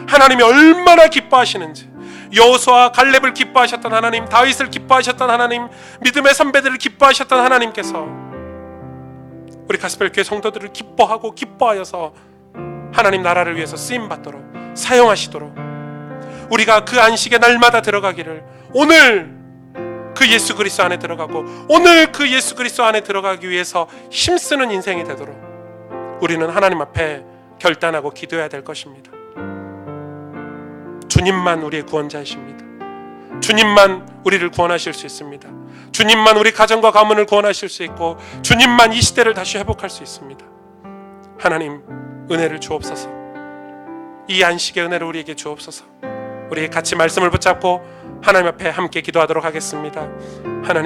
하나님이 얼마나 기뻐하시는지, 여호수아와 갈렙을 기뻐하셨던 하나님, 다윗을 기뻐하셨던 하나님, 믿음의 선배들을 기뻐하셨던 하나님께서 우리 가스펠교회 성도들을 기뻐하고 기뻐하여서 하나님 나라를 위해서 쓰임받도록 사용하시도록 우리가 그 안식의 날마다 들어가기를, 오늘 그 예수 그리스도 안에 들어가고 오늘 그 예수 그리스도 안에 들어가기 위해서 힘쓰는 인생이 되도록 우리는 하나님 앞에 결단하고 기도해야 될 것입니다. 주님만 우리의 구원자이십니다. 주님만 우리를 구원하실 수 있습니다. 주님만 우리 가정과 가문을 구원하실 수 있고 주님만 이 시대를 다시 회복할 수 있습니다. 하나님 은혜를 주옵소서. 이 안식의 은혜를 우리에게 주옵소서. 우리 같이 말씀을 붙잡고 하나님 앞에 함께 기도하도록 하겠습니다. 하나님